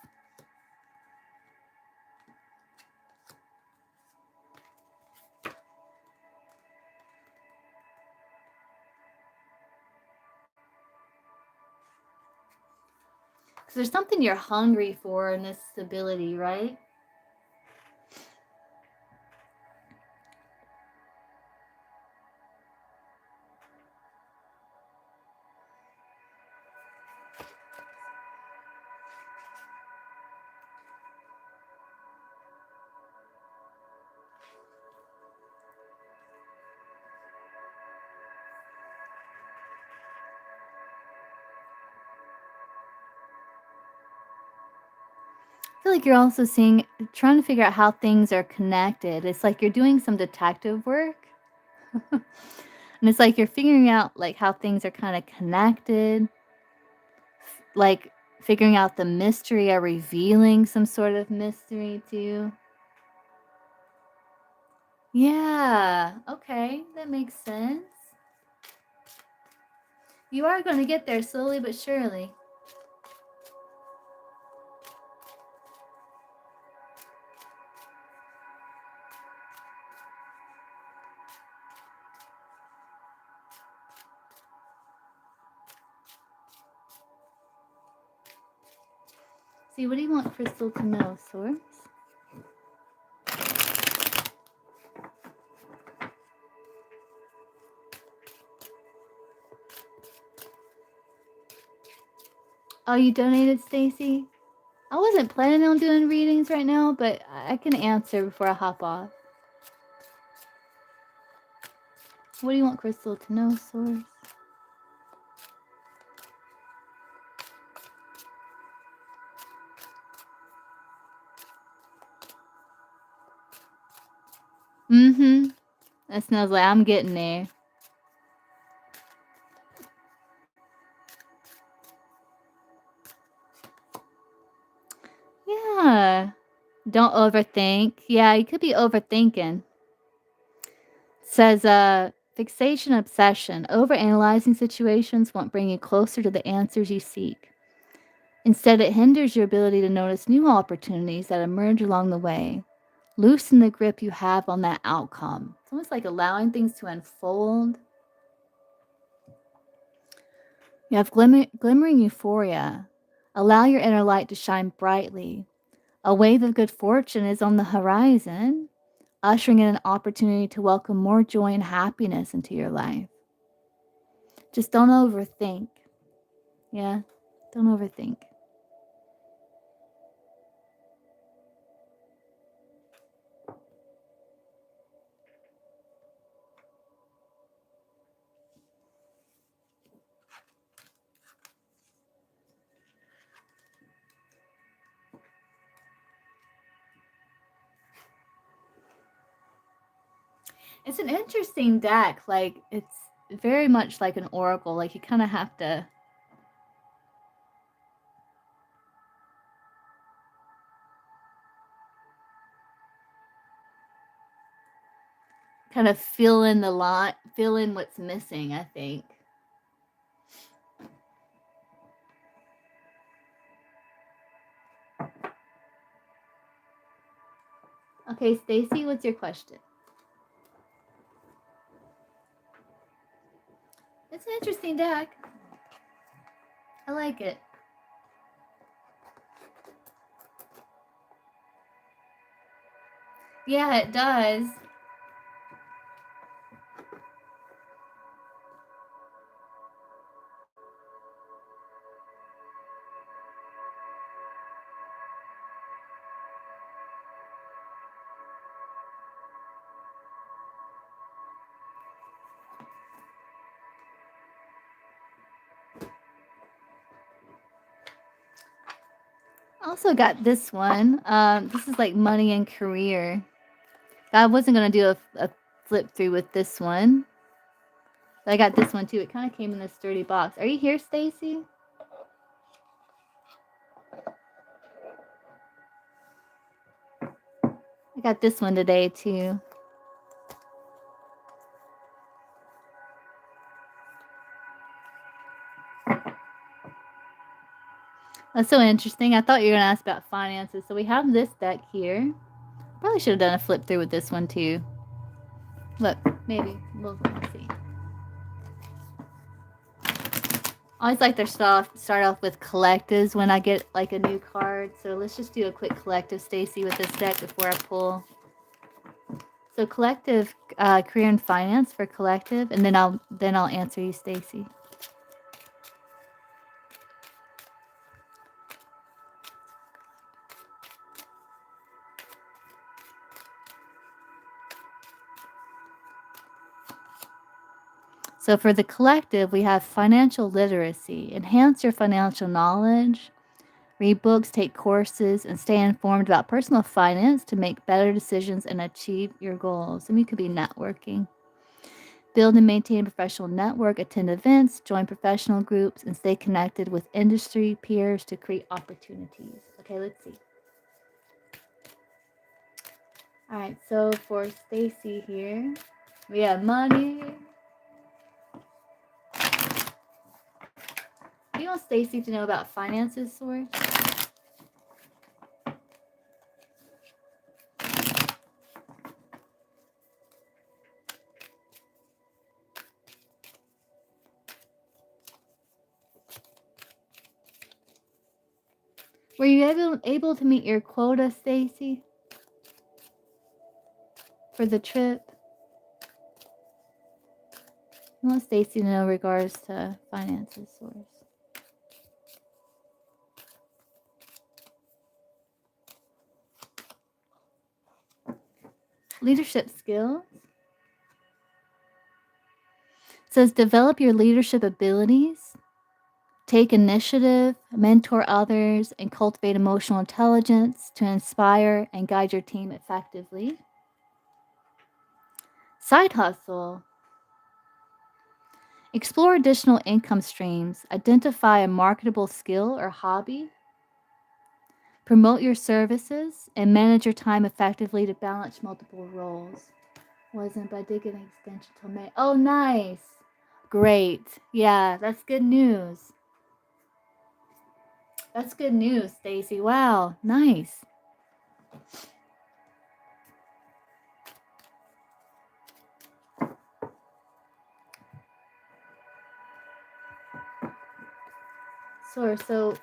S1: Because there's something you're hungry for in this stability, right? I feel like you're also trying to figure out how things are connected. It's like you're doing some detective work. And it's like you're figuring out, like, how things are kinda connected, like, figuring out the mystery or revealing some sort of mystery too. Yeah, okay, that makes sense. You are gonna get there slowly but surely. See, what do you want Crystal to know, Source? Oh, you donated, Stacy? I wasn't planning on doing readings right now, but I can answer before I hop off. What do you want Crystal to know, Source? Mm-hmm. That smells like I'm getting there. Yeah. Don't overthink. Yeah, you could be overthinking. Says, fixation obsession. Overanalyzing situations won't bring you closer to the answers you seek. Instead, it hinders your ability to notice new opportunities that emerge along the way. Loosen the grip you have on that outcome. It's almost like allowing things to unfold. You have glimmering euphoria. Allow your inner light to shine brightly. A wave of good fortune is on the horizon, ushering in an opportunity to welcome more joy and happiness into your life. Just don't overthink. Yeah, don't overthink. It's an interesting deck. Like, it's very much like an oracle. Like, you kind of have to kind of fill in the lot, fill in what's missing, I think. Okay, Stacy, what's your question? It's an interesting deck. I like it. Yeah, it does. Also got this one. This is like money and career. I wasn't gonna do a flip through with this one, but I got this one too. It kind of came in this sturdy box. Are you here, Stacy? I got this one today too. That's so interesting. I thought you were gonna ask about finances. So we have this deck here. Probably should have done a flip through with this one too. Look, maybe we'll see. I always like to start off with collectives when I get like a new card. So let's just do a quick collective, Stacy, with this deck before I pull. So collective, career and finance for collective, and then I'll answer you, Stacy. So for the collective, we have financial literacy. Enhance your financial knowledge. Read books, take courses, and stay informed about personal finance to make better decisions and achieve your goals. I mean, it could be networking. Build and maintain a professional network, attend events, join professional groups, and stay connected with industry peers to create opportunities. Okay, let's see. All right, so for Stacy here, we have money. Do you want Stacy to know about finances, Source? Were you able to meet your quota, Stacy, for the trip? I want Stacy to know regards to finances, Source. Leadership skills. It says develop your leadership abilities, take initiative, mentor others, and cultivate emotional intelligence to inspire and guide your team effectively. Side hustle. Explore additional income streams, identify a marketable skill or hobby, promote your services, and manage your time effectively to balance multiple roles. Wasn't, but I did get an extension till May. Oh, nice. Great. Yeah, that's good news. That's good news, Stacy. Wow, nice. So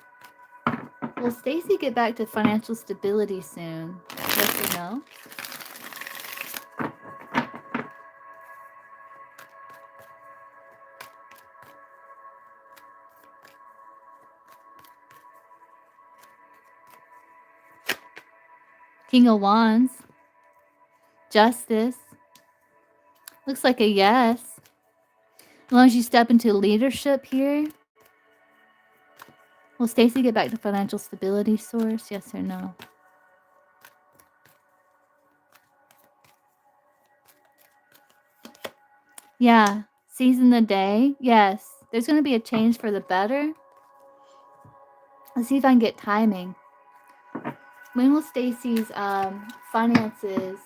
S1: will Stacy get back to financial stability soon? Yes or no? King of Wands. Justice. Looks like a yes. As long as you step into leadership here. Will Stacy get back to financial stability, Source? Yes or no? Yeah. Season the day. Yes. There's going to be a change for the better. Let's see if I can get timing. When will Stacy's finances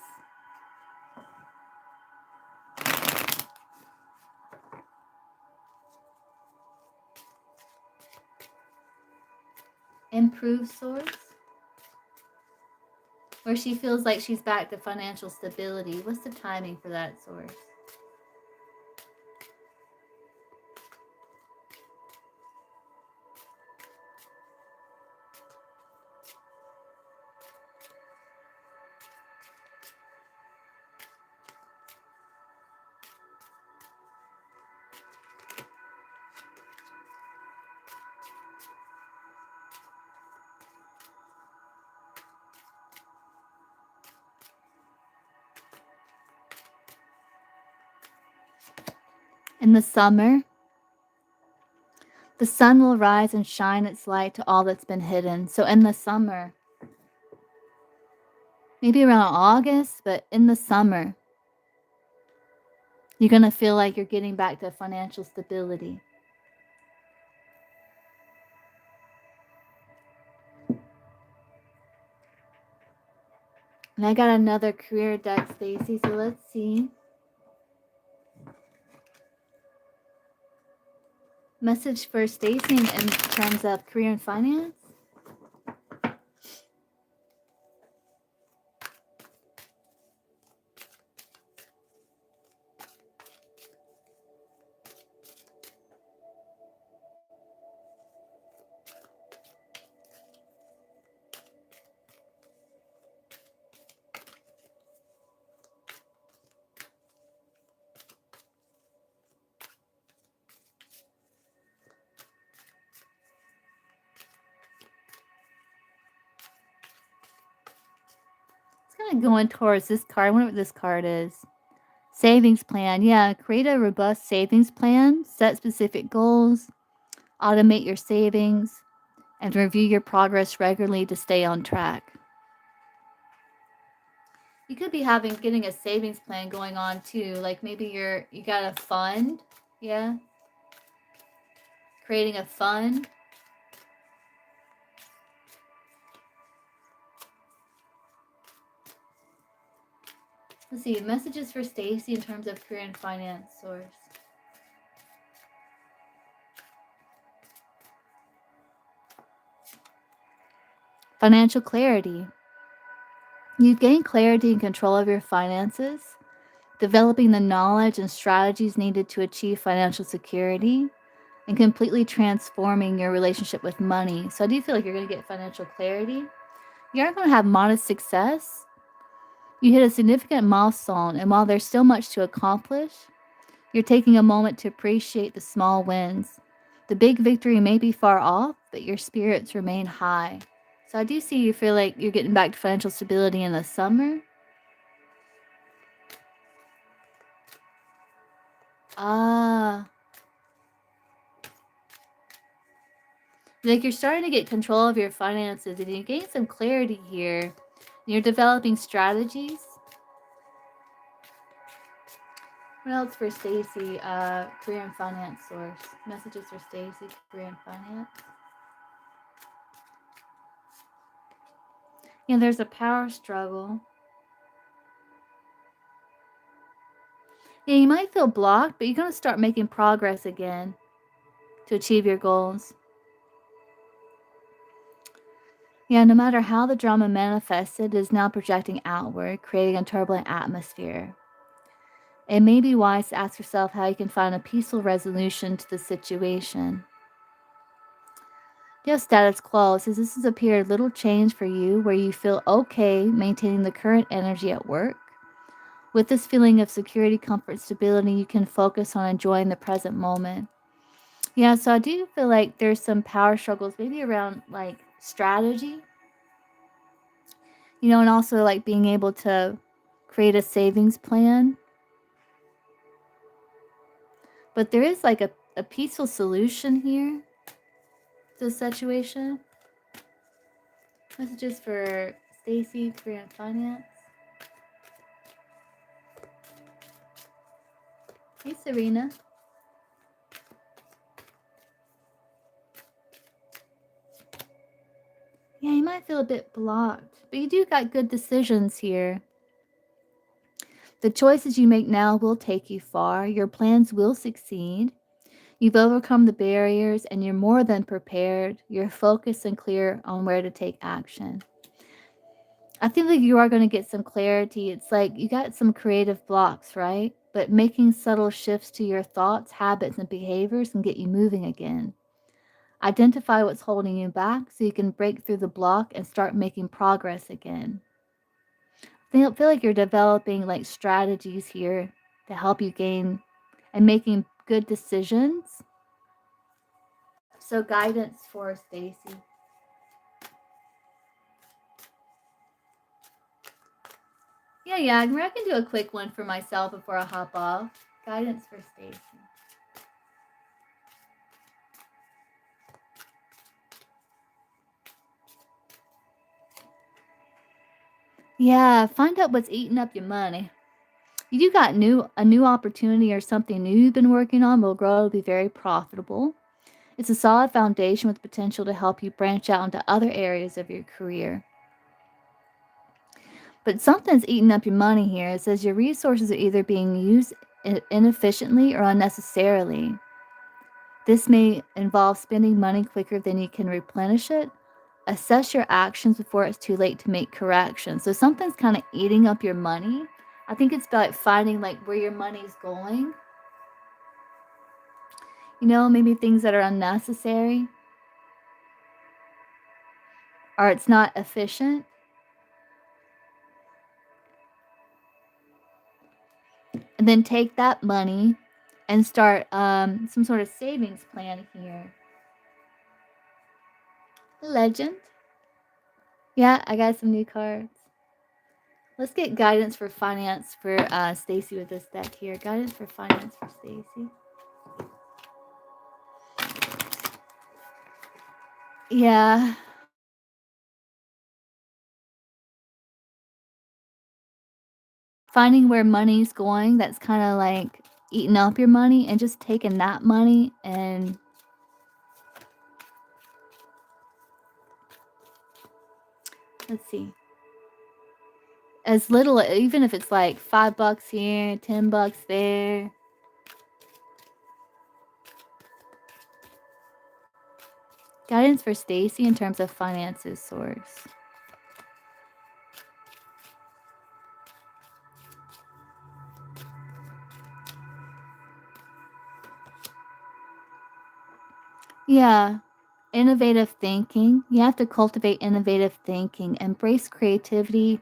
S1: improve, Source? Where she feels like she's back to financial stability. What's the timing for that, Source? In the summer, the sun will rise and shine its light to all that's been hidden. So in the summer, maybe around August, but in the summer, you're going to feel like you're getting back to financial stability. And I got another career deck, Stacy, so let's see. Message for Stacy in terms of career and finance. Kind of going towards this card. I wonder what this card is. Savings plan. Yeah, create a robust savings plan. Set specific goals. Automate your savings. And review your progress regularly to stay on track. You could be getting a savings plan going on too. Like maybe you got a fund. Yeah. Creating a fund. Let's see, messages for Stacy in terms of career and finance source. Financial clarity. You gain clarity and control of your finances, developing the knowledge and strategies needed to achieve financial security, and completely transforming your relationship with money. So I do feel like you're going to get financial clarity. You are going to have modest success. You hit a significant milestone, and while there's still much to accomplish, you're taking a moment to appreciate the small wins. The big victory may be far off, but your spirits remain high. So I do see you feel like you're getting back to financial stability in the summer. Ah, like you're starting to get control of your finances and you gain some clarity here. You're developing strategies. What else for Stacy? Career and finance source. Messages for Stacy, career and finance. Yeah, there's a power struggle. Yeah, you might feel blocked, but you're going to start making progress again to achieve your goals. Yeah, no matter how the drama manifested, it is now projecting outward, creating a turbulent atmosphere. It may be wise to ask yourself how you can find a peaceful resolution to the situation. You have status quo says this is a period of little change for you where you feel okay maintaining the current energy at work. With this feeling of security, comfort, stability, you can focus on enjoying the present moment. Yeah, so I do feel like there's some power struggles, maybe around like strategy, and also like being able to create a savings plan. But there is like a peaceful solution here to the situation. Messages for Stacy, career and finance. Hey, Serena. Yeah, you might feel a bit blocked, but you do got good decisions here. The choices you make now will take you far. Your plans will succeed. You've overcome the barriers and you're more than prepared. You're focused and clear on where to take action. I feel like you are going to get some clarity. It's like you got some creative blocks, right? But making subtle shifts to your thoughts, habits, and behaviors can get you moving again. Identify what's holding you back so you can break through the block and start making progress again. Feel like you're developing like strategies here to help you gain and making good decisions. So guidance for Stacy. Yeah, I can do a quick one for myself before I hop off. Guidance for Stacy. Yeah, find out what's eating up your money. You do got a new opportunity or something new you've been working on will grow to be very profitable. It's a solid foundation with potential to help you branch out into other areas of your career. But something's eating up your money here. It says your resources are either being used inefficiently or unnecessarily. This may involve spending money quicker than you can replenish it. Assess your actions before it's too late to make corrections. So something's kind of eating up your money. I think it's about finding like where your money's going. Maybe things that are unnecessary or it's not efficient. And then take that money and start some sort of savings plan here. Legend. Yeah, I got some new cards. Let's get guidance for finance for Stacy with this deck here. Guidance for finance for Stacy. Yeah. finding where money's going that's kind of like eating up your money and just taking that money and let's see, as little, even if it's like $5 here, $10 there. Guidance for Stacy in terms of finances source. Yeah, innovative thinking. You have to cultivate innovative thinking, embrace creativity,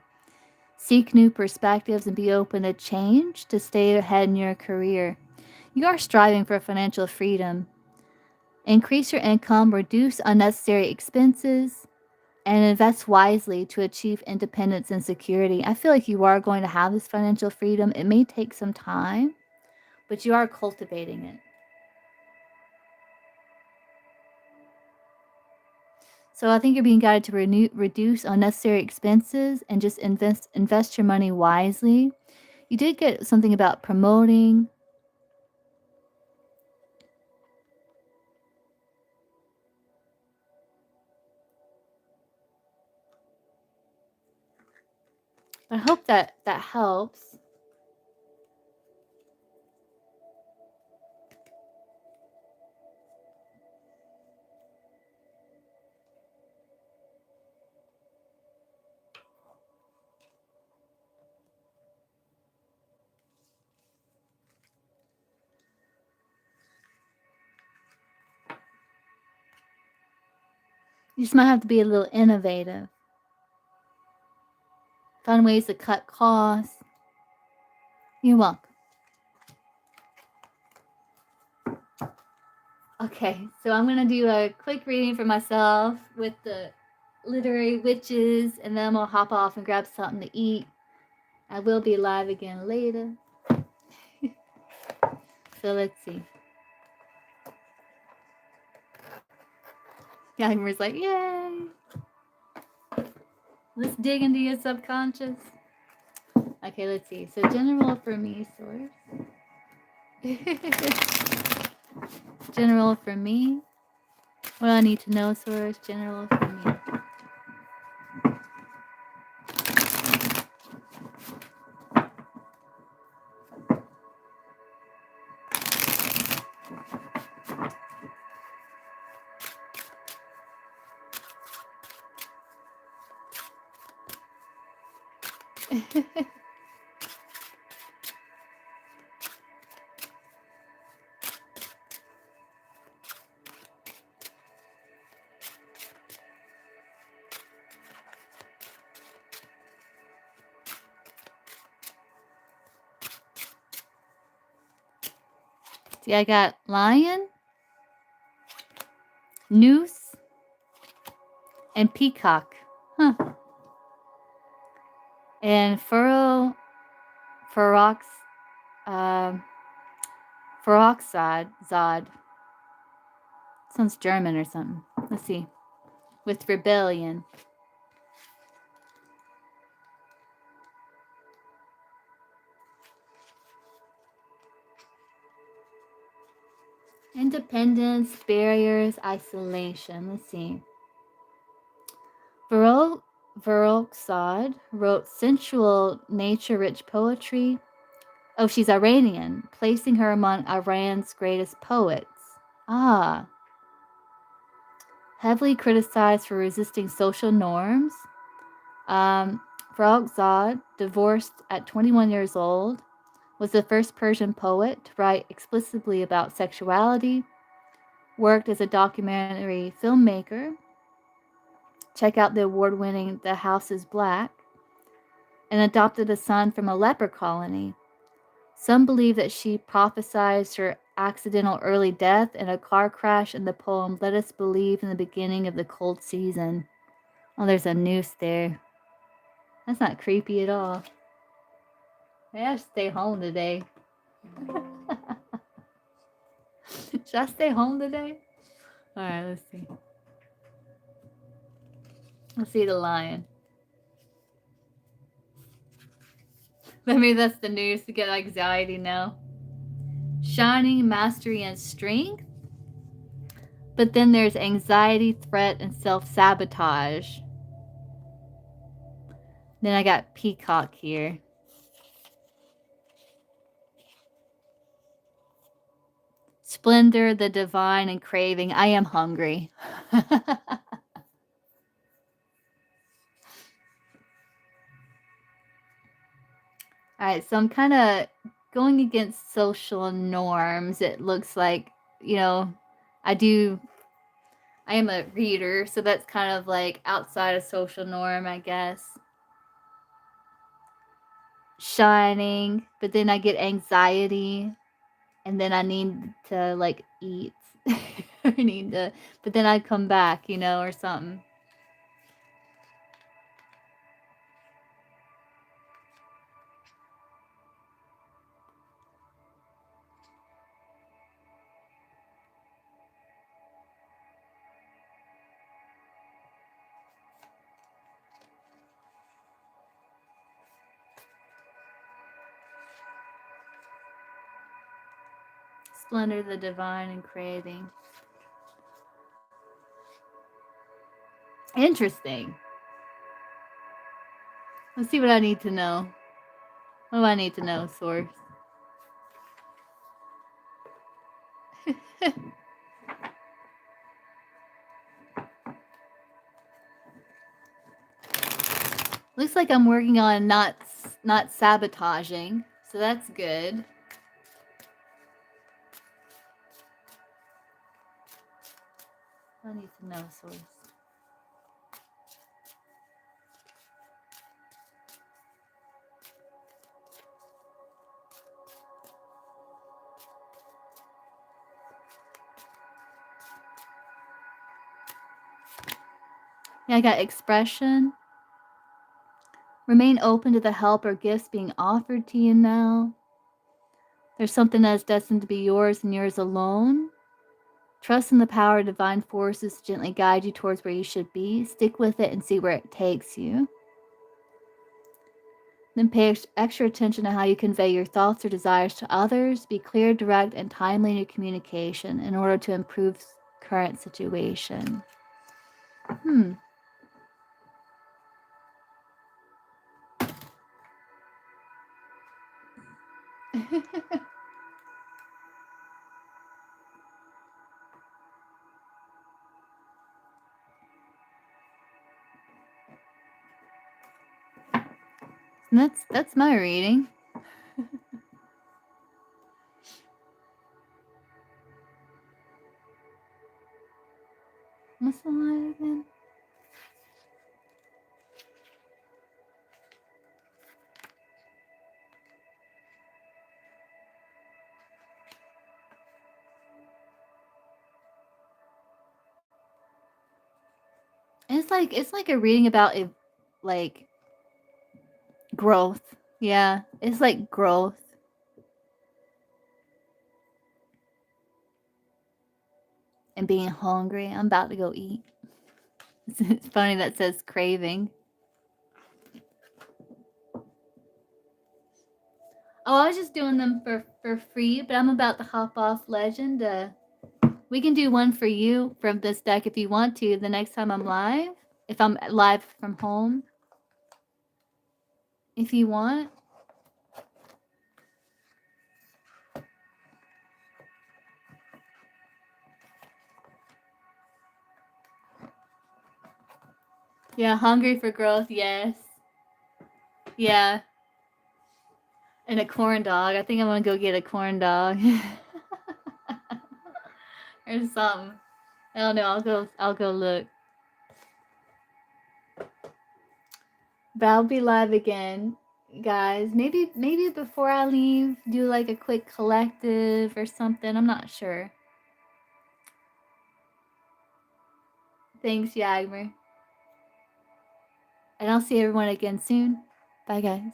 S1: seek new perspectives, and be open to change to stay ahead in your career. You are striving for financial freedom. Increase your income, reduce unnecessary expenses, and invest wisely to achieve independence and security. I feel like you are going to have this financial freedom. It may take some time, but you are cultivating it. So I think you're being guided to reduce unnecessary expenses and just invest your money wisely. You did get something about promoting. I hope that helps. You just might have to be a little innovative. Find ways to cut costs. You're welcome. Okay, so I'm going to do a quick reading for myself with the literary witches, and then I'm going to hop off and grab something to eat. I will be live again later. So let's see. Gagmer's like, yay! Let's dig into your subconscious. Okay, let's see. So general for me, source. General for me. What do I need to know, source? General for me. See, I got lion, noose, and peacock. Huh. And ferox, Zod. Sounds German or something. Let's see. With rebellion. Independence, barriers, isolation. Let's see. Veroxad wrote sensual, nature-rich poetry. Oh, she's Iranian, placing her among Iran's greatest poets. Ah. Heavily criticized for resisting social norms. Veroxad, divorced at 21 years old, was the first Persian poet to write explicitly about sexuality, worked as a documentary filmmaker. Check out the award-winning The House is Black, and adopted a son from a leper colony. Some believe that she prophesied her accidental early death in a car crash in the poem Let Us Believe in the Beginning of the Cold Season. Oh, there's a noose there. That's not creepy at all. Maybe I should stay home today. Should I stay home today? Alright, let's see. Let's see the lion. But maybe that's the news to get anxiety now. Shining, mastery, and strength. But then there's anxiety, threat, and self-sabotage. Then I got peacock here. Splendor, the divine, and craving. I am hungry. Alright, so I'm kind of going against social norms. It looks like, you know, I am a reader, so that's kind of like outside of social norm, I guess. Shining, but then I get anxiety, and then I need to like eat. I need to, but then I come back, you know, or something. Splendor, the divine, and craving. Interesting. Let's see what I need to know. What do I need to know, source? Looks like I'm working on not sabotaging, so that's good. I need to know, source. Yeah, I got expression. Remain open to the help or gifts being offered to you now. There's something that's destined to be yours and yours alone. Trust in the power of divine forces to gently guide you towards where you should be. Stick with it and see where it takes you. Then pay extra attention to how you convey your thoughts or desires to others. Be clear, direct, and timely in your communication in order to improve current situation. That's my reading. What's the line again? It's like a reading about like growth. Yeah, it's like growth. And being hungry. I'm about to go eat. It's funny that says craving. Oh, I was just doing them for free, but I'm about to hop off Legend. We can do one for you from this deck if you want to the next time I'm live. If I'm live from home. If you want. Yeah, hungry for growth, yes. Yeah. And a corn dog. I think I'm gonna go get a corn dog. Or something. I don't know. I'll go look. But I'll be live again, guys. Maybe before I leave, do like a quick collective or something. I'm not sure. Thanks, Yagmer. And I'll see everyone again soon. Bye, guys.